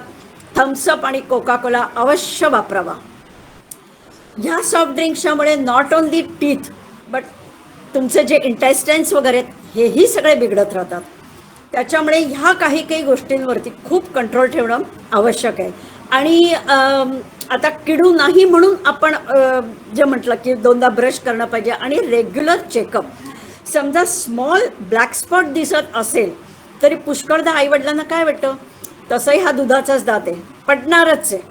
थम्सअप आणि कोका कोला अवश्य वापरावा. ह्या सॉफ्ट ड्रिंक्सच्यामुळे नॉट ओनली टीथ बट तुमचे जे इंटेस्टाईन्स वगैरे हेही सगळे बिघडत राहतात. त्याच्यामुळे ह्या काही गोष्टींवरती खूप कंट्रोल ठेवणं आवश्यक आहे. आणि आता किडू नाही म्हणून आपण जे म्हटलं की 2दा ब्रश करणं पाहिजे आणि रेग्युलर चेकअप. समजा स्मॉल ब्लॅक स्पॉट दिसत असेल तरी पुष्कळदा आईवडिलांना काय वाटतं, तसंही हा दुधाचाच दात आहे, पडणारच आहे,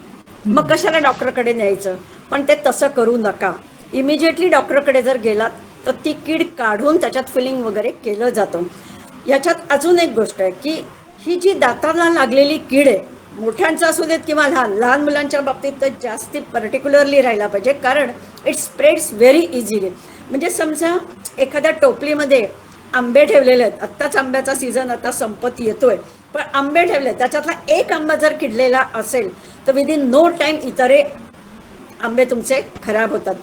मग कशाला डॉक्टरकडे न्यायचं. पण ते तसं करू नका. इमिजिएटली डॉक्टरकडे जर गेलात तर ती कीड काढून त्याच्यात फिलिंग वगैरे केलं जातं. याच्यात अजून एक गोष्ट आहे की ही जी दाताला लागलेली कीड आहे, मोठ्यांचं असू देत किंवा लहान मुलांच्या बाबतीत तर जास्ती पर्टिक्युलरली राहायला पाहिजे, कारण इट स्प्रेड्स व्हेरी इझिली. म्हणजे समजा एखाद्या टोपलीमध्ये आंबे ठेवलेले आहेत, आत्ताच आंब्याचा सीझन आता संपत येतोय, पण आंबे ठेवले, त्याच्यातला एक आंबा जर किडलेला असेल तर विदिन नो टाईम इतरे आंबे तुमचे खराब होतात.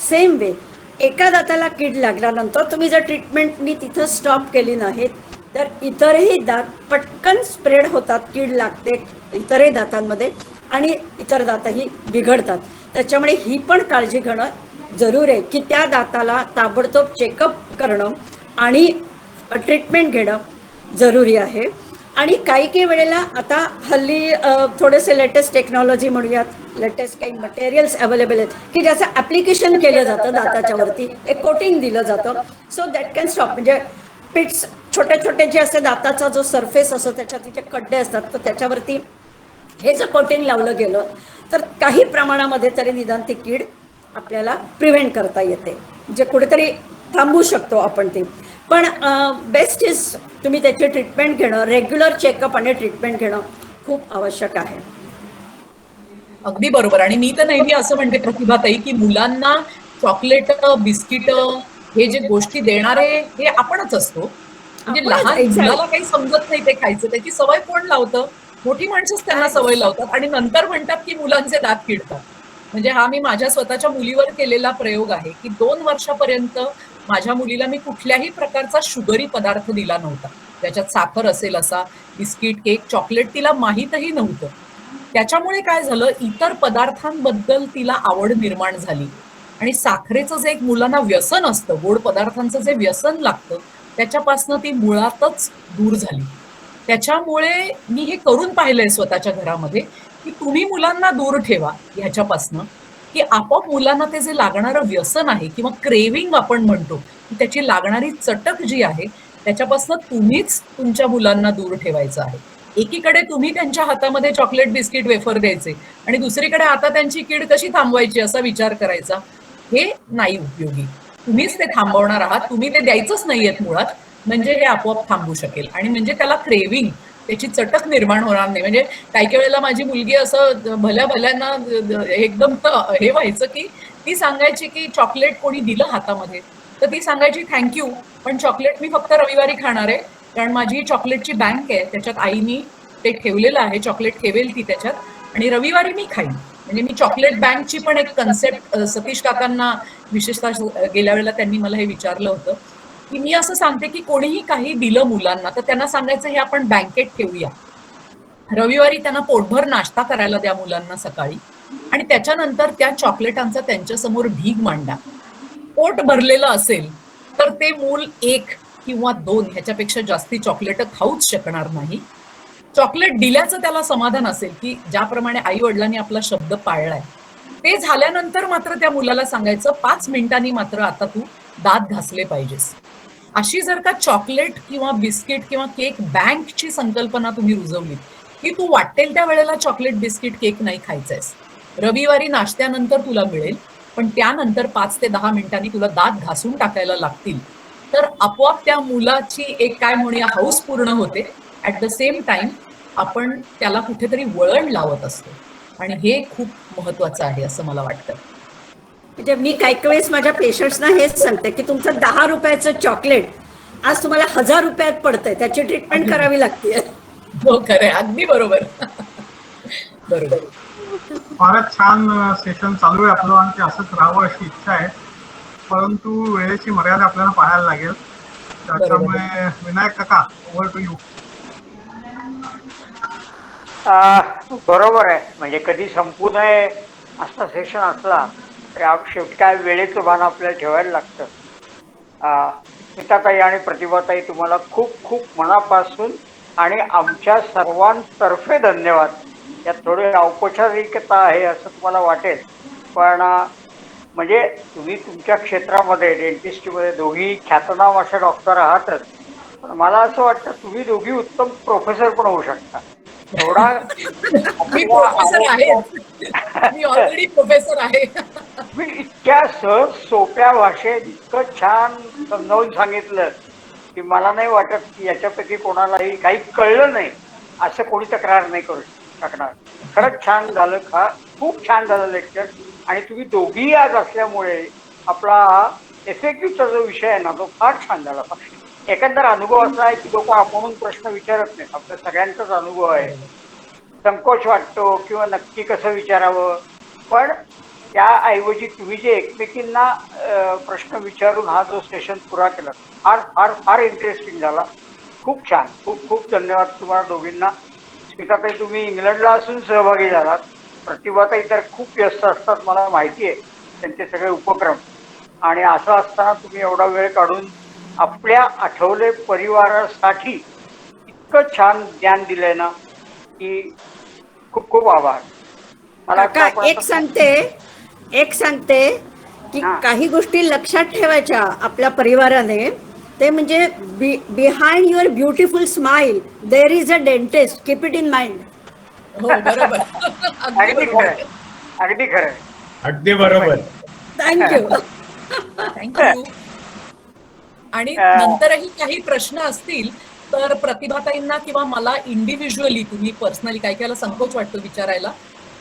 सेम वे एका दाताला कीड लागल्यानंतर तुम्ही जर ट्रीटमेंटनी तिथं स्टॉप केली नाहीत तर इतरही दात पटकन स्प्रेड होतात, कीड लागते इतरही दातांमध्ये आणि इतर दातही बिघडतात. त्याच्यामुळे ही पण काळजी घेणं जरूर आहे की त्या दाताला ताबडतोब चेकअप करणं आणि ट्रीटमेंट घेणं जरुरी आहे. आणि काही वेळेला आता हल्ली थोडेसे लेटेस्ट टेक्नॉलॉजी म्हणूयात, लेटेस्ट काही मटेरियल्स अवेलेबल आहेत की ज्याचं ॲप्लिकेशन केलं जातं दाताच्या वरती, एक कोटिंग दिलं जातं, सो दॅट कॅन स्टॉप. म्हणजे पिट्स छोटे जे असते, दाताचा जो सरफेस असतो त्याच्यात तिचे खड्डे असतात, तर त्याच्यावरती हे जर कोटिंग लावलं गेलं तर काही प्रमाणामध्ये तरी निदान ती कीड आपल्याला प्रिव्हेंट करता येते, जे कुठेतरी थांबवू शकतो आपण ते. पण बेस्ट इज तुम्ही त्याची ट्रीटमेंट घेणं, रेग्युलर चेकअप आणि ट्रीटमेंट घेणं खूप आवश्यक आहे. अगदी बरोबर. आणि मी तर नेहमी असं म्हणते प्रतिभाताई की मुलांना चॉकलेट, बिस्किट हे जे गोष्टी देणारे हे आपणच असतो. म्हणजे लहान मुलाला काही समजत नाही ते खायचं, त्याची सवय कोण लावतं? मोठी माणसंच त्यांना सवय लावतात आणि नंतर म्हणतात की मुलांचे दात किडतात. म्हणजे हा मी माझ्या स्वतःच्या मुलीवर केलेला प्रयोग आहे की 2 वर्षापर्यंत माझ्या मुलीला मी कुठल्याही प्रकारचा शुगरी पदार्थ दिला नव्हता, त्याच्यात साखर असेल असा. बिस्किट, केक, चॉकलेट तिला माहीतही नव्हतं. त्याच्यामुळे काय झालं, इतर पदार्थांबद्दल तिला आवड निर्माण झाली आणि साखरेचं जे एक मुलांना व्यसन असतं, गोड पदार्थांचं जे व्यसन लागतं, त्याच्यापासनं ती मुळातच दूर झाली. त्याच्यामुळे मी हे करून पाहिलंय स्वतःच्या घरामध्ये की तुम्ही मुलांना दूर ठेवा ह्याच्यापासनं, की आपोआप मुलांना ते जे लागणारं व्यसन आहे किंवा क्रेविंग आपण म्हणतो, की त्याची लागणारी चटक जी आहे त्याच्यापासनं तुम्हीच तुमच्या मुलांना दूर ठेवायचं आहे. एकीकडे तुम्ही त्यांच्या हातामध्ये चॉकलेट, बिस्किट, वेफर द्यायचे आणि दुसरीकडे आता त्यांची कीड कशी थांबवायची असा विचार करायचा, हे नाही उपयोगी. तुम्हीच ते थांबवणार आहात, तुम्ही ते द्यायचंच नाहीयेत मुळात, म्हणजे हे आपोआप थांबू शकेल आणि म्हणजे त्याला क्रेविंग, त्याची चटक निर्माण होणार नाही. म्हणजे काही वेळेला माझी मुलगी असं भल्यांना एकदम हे व्हायचं की ती सांगायची की चॉकलेट कोणी दिलं हातामध्ये तर ती सांगायची थँक्यू, पण चॉकलेट मी फक्त रविवारी खाणार आहे, कारण माझी चॉकलेटची बँक आहे, त्याच्यात आईनी ते ठेवलेलं आहे, चॉकलेट ठेवेल ती त्याच्यात, आणि रविवारी मी खाईन. म्हणजे मी चॉकलेट बँकची पण एक कन्सेप्ट सतीश काकांना विशेषतः गेल्या वेळेला त्यांनी मला हे विचारलं होतं, की मी असं सांगते की कोणीही काही दिलं मुलांना तर त्यांना सांगायचं हे आपण बँकेत ठेवूया, रविवारी त्यांना पोटभर नाश्ता करायला द्या मुलांना सकाळी, आणि त्याच्यानंतर त्या चॉकलेटांचा त्यांच्यासमोर ढीग मांडा. पोट भरलेलं असेल तर ते मूल 1 किंवा 2 ह्याच्यापेक्षा जास्ती चॉकलेट खाऊच शकणार नाही. चॉकलेट दिल्याचं त्याला समाधान असेल की ज्याप्रमाणे आई वडिलांनी आपला शब्द पाळलाय. ते झाल्यानंतर मात्र त्या मुलाला सांगायचं 5 मिनिटांनी मात्र आता तू दात घासले पाहिजेस. अशी जर का चॉकलेट किंवा बिस्किट किंवा केक बँकची संकल्पना तुम्ही रुजवली की तू वाटेल त्या वेळेला चॉकलेट बिस्किट केक नाही खायचंयस, रविवारी नाश्त्यानंतर तुला मिळेल, पण त्यानंतर 5 ते 10 मिनिटांनी तुला दात घासून टाकायला लागतील, तर आपोआप त्या मुलाची एक काय म्हणूया हौस पूर्ण होते. ऍट द सेम टाइम आपण त्याला कुठेतरी वळण लावत असतो, आणि हे खूप महत्वाचं आहे असं मला वाटतं. म्हणजे मी काही वेळेस माझ्या पेशंट्सना हेच सांगते की तुमचं 10 रुपयाचं चॉकलेट आज तुम्हाला 1000 रुपयात पडतंय, त्याची ट्रीटमेंट करावी लागते. हो खरंय, अगदी बरोबर. बरोबर. फारच छान सेशन चालू आहे आपलं आणि ते असंच राहावं अशी इच्छा आहे, परंतु वेळेची मर्यादा आपल्याला पाहायला लागेल. त्याच्यामुळे विनायक काका, ओव्हर टू यू. बरोबर आहे, म्हणजे कधी संपू नये असा सेशन असला तरी शेवटी काय वेळेचं भान आपल्याला ठेवायला लागतं. स्मिताताई आणि प्रतिभाताई, तुम्हाला खूप खूप मनापासून आणि आमच्या सर्वांतर्फे धन्यवाद. यात थोडी औपचारिकता आहे असं तुम्हाला वाटेल, पण म्हणजे तुम्ही तुमच्या क्षेत्रामध्ये डेंटिस्ट्रीमध्ये दोघी ख्यातनाम अशा डॉक्टर आहातच, पण मला असं वाटतं तुम्ही दोघी उत्तम प्रोफेसर पण होऊ शकता. थोडा मी प्रोफेसर आहे, मी ऑलरेडी प्रोफेसर आहे. मी इतक्या सहज सोप्या भाषेत इतकं छान समजावून सांगितलं की मला नाही वाटत की याच्यापैकी कोणालाही काही कळलं नाही असं कोणी तक्रार नाही करू शकणार. खरंच छान झालं, खूप छान झालं लेक्चर. आणि तुम्ही दोघीही आज असल्यामुळे आपला एफएक्यूचा जो विषय आहे ना तो फार छान झाला. एकंदर अनुभव असा आहे की लोक आपण प्रश्न विचारत नाहीत, आपल्या सगळ्यांचाच अनुभव आहे. संकोच वाटतो किंवा नक्की कसं विचारावं, पण त्याऐवजी तुम्ही जे एकमेकींना प्रश्न विचारून हा जो सेशन पुरा केला फार फार फार इंटरेस्टिंग झाला. खूप छान, खूप खूप धन्यवाद तुम्हाला दोघींना. स्मिताताई, तुम्ही इंग्लंडला असून सहभागी झालात. प्रतिभाताई तर खूप व्यस्त असतात, मला माहिती आहे त्यांचे सगळे उपक्रम, आणि असं असताना तुम्ही एवढा वेळ काढून आपल्या आठवले परिवारासाठी इतकं छान ज्ञान दिलंय ना की खूप खूप आभार. मला एक सांगते की काही गोष्टी लक्षात ठेवायच्या आपल्या परिवाराने, ते म्हणजे behind your beautiful smile there is a dentist, keep it in mind. बरोबर, अगदी खरं, अगदी खरं, अगदी बरोबर. थँक्यू. थँक्यू. आणि नंतरही काही प्रश्न असतील तर प्रतिभाताईंना किंवा मला इंडिव्हिज्युअली, तुम्ही पर्सनली, काही काही संकोच वाटतो विचारायला,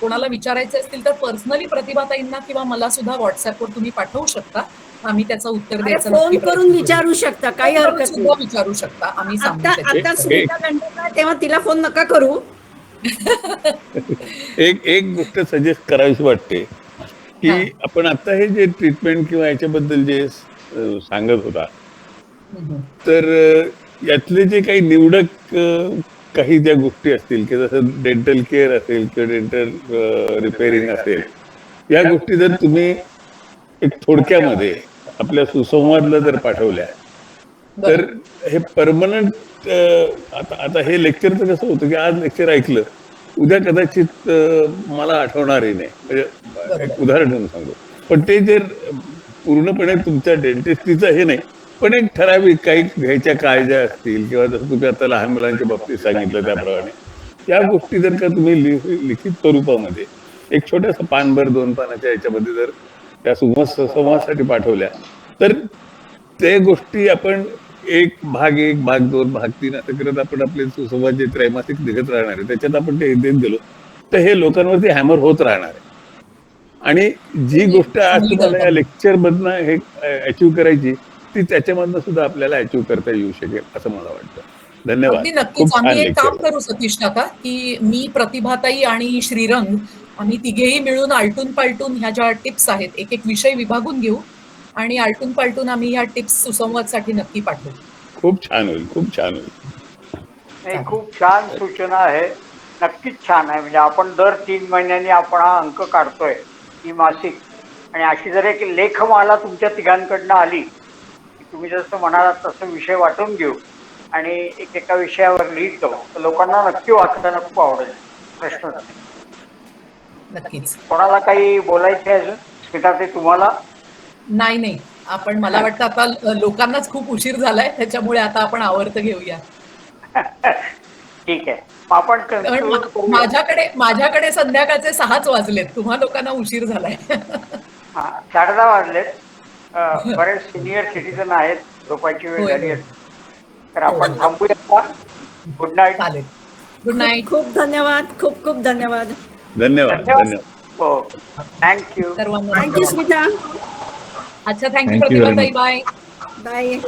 कोणाला विचारायचे असतील तर पर्सनली प्रतिभाताईंना किंवा मला सुद्धा व्हॉट्सअपवर तुम्ही पाठवू शकता. आम्ही त्याचं उत्तर द्यायचं, फोन करून विचारू शकता, काही हरकत नाही, विचारू शकता. आम्ही आता सुनीता दंडोबा तेव्हा तिला फोन नका करू. एक गोष्ट सजेस्ट करावीशी वाटते की आपण आता हे जे ट्रीटमेंट किंवा याच्याबद्दल जे सांगत होता, तर यातले जे काही निवडक काही ज्या गोष्टी असतील की जसं डेंटल केअर असेल किंवा डेंटल रिपेअरिंग असेल, या गोष्टी जर तुम्ही एक थोडक्यामध्ये आपल्या सुसंवादला जर पाठवल्या तर हे परमनंट. आता हे लेक्चरचं कसं होतं की आज लेक्चर ऐकलं, उद्या कदाचित मला आठवणारही नाही. म्हणजे एक उदाहरण म्हणून सांगतो, पण ते जर पूर्णपणे तुमच्या डेंटिस्ट्रीचं हे नाही, पण एक ठराविक काही घ्यायच्या काळज्या असतील किंवा जसं तुम्ही आता लहान मुलांच्या बाबतीत सांगितलं त्याप्रमाणे या गोष्टी जर का तुम्ही लिखित स्वरूपामध्ये एक छोट्यासा पानभर 2 पानाच्या याच्यामध्ये जर त्या संवादासाठी पाठवल्या तर ते गोष्टी आपण एक भाग 2 भाग 3 असं करत आपण आपले सुसंवाद जे त्रैमासिक निघत राहणार आहे त्याच्यात आपण ते देत गेलो तर हे लोकांवरती हॅमर होत राहणार आहे. आणि जी गोष्ट आज तुम्हाला या लेक्चर मधनं हे अचीव्ह करायची ती त्याच्यामधनं सुद्धा आपल्याला अचीव्ह करता येऊ शकेल असं मला वाटतं. धन्यवाद. अगदी नक्कीच. खूप छान आम्ही एक काम लेक्चर. करू सतीश काका, की मी, प्रतिभाताई आणि श्रीरंग आम्ही तिघेही मिळून आलटून पालटून ह्या ज्या टिप्स आहेत, एक एक विषय विभागून घेऊ आणि आलटून पालटून आम्ही ह्या टिप्स सुसंवादसाठी नक्की पाठवू. खूप छान होईल, खूप छान होईल. नाही, खूप छान सूचना आहे. नक्कीच छान आहे. म्हणजे आपण दर 3 महिन्यांनी आपण हा अंक काढतोय ही मासिक, आणि अशी जर एक लेखमाला तुमच्या तिघांकडनं आली, तुम्ही जसं म्हणालात तसं विषय वाटून घेऊ आणि एका विषयावर लिहित जाऊ, तर लोकांना नक्की वाचताना खूप आवडेल. प्रश्न नाही. नक्कीच. कोणाला काही बोलायचं आहे अजून? स्मिता, ते तुम्हाला? नाही, आपण, मला वाटतं आता लोकांनाच खूप उशीर झालाय, त्याच्यामुळे आता आपण आवर्त घेऊया. ठीक आहे. आपण conclude करूया. माझ्याकडे संध्याकाळचे 6च वाजलेत, तुम्हा लोकांना उशीर झालाय. 10:30 वाजलेत. बरेच सिनियर सिटीजन आहेत, झोपायची वेळ झाली आहे. तर आपण थांबूया. Good night. चालेल. Good night. खूप धन्यवाद. खूप खूप धन्यवाद. धन्यवाद. हो, थँक्यू. सर्वांना थँक्यू स्मिता. अच्छा, thank you Thank you Pratibhatai. very bye. Bye.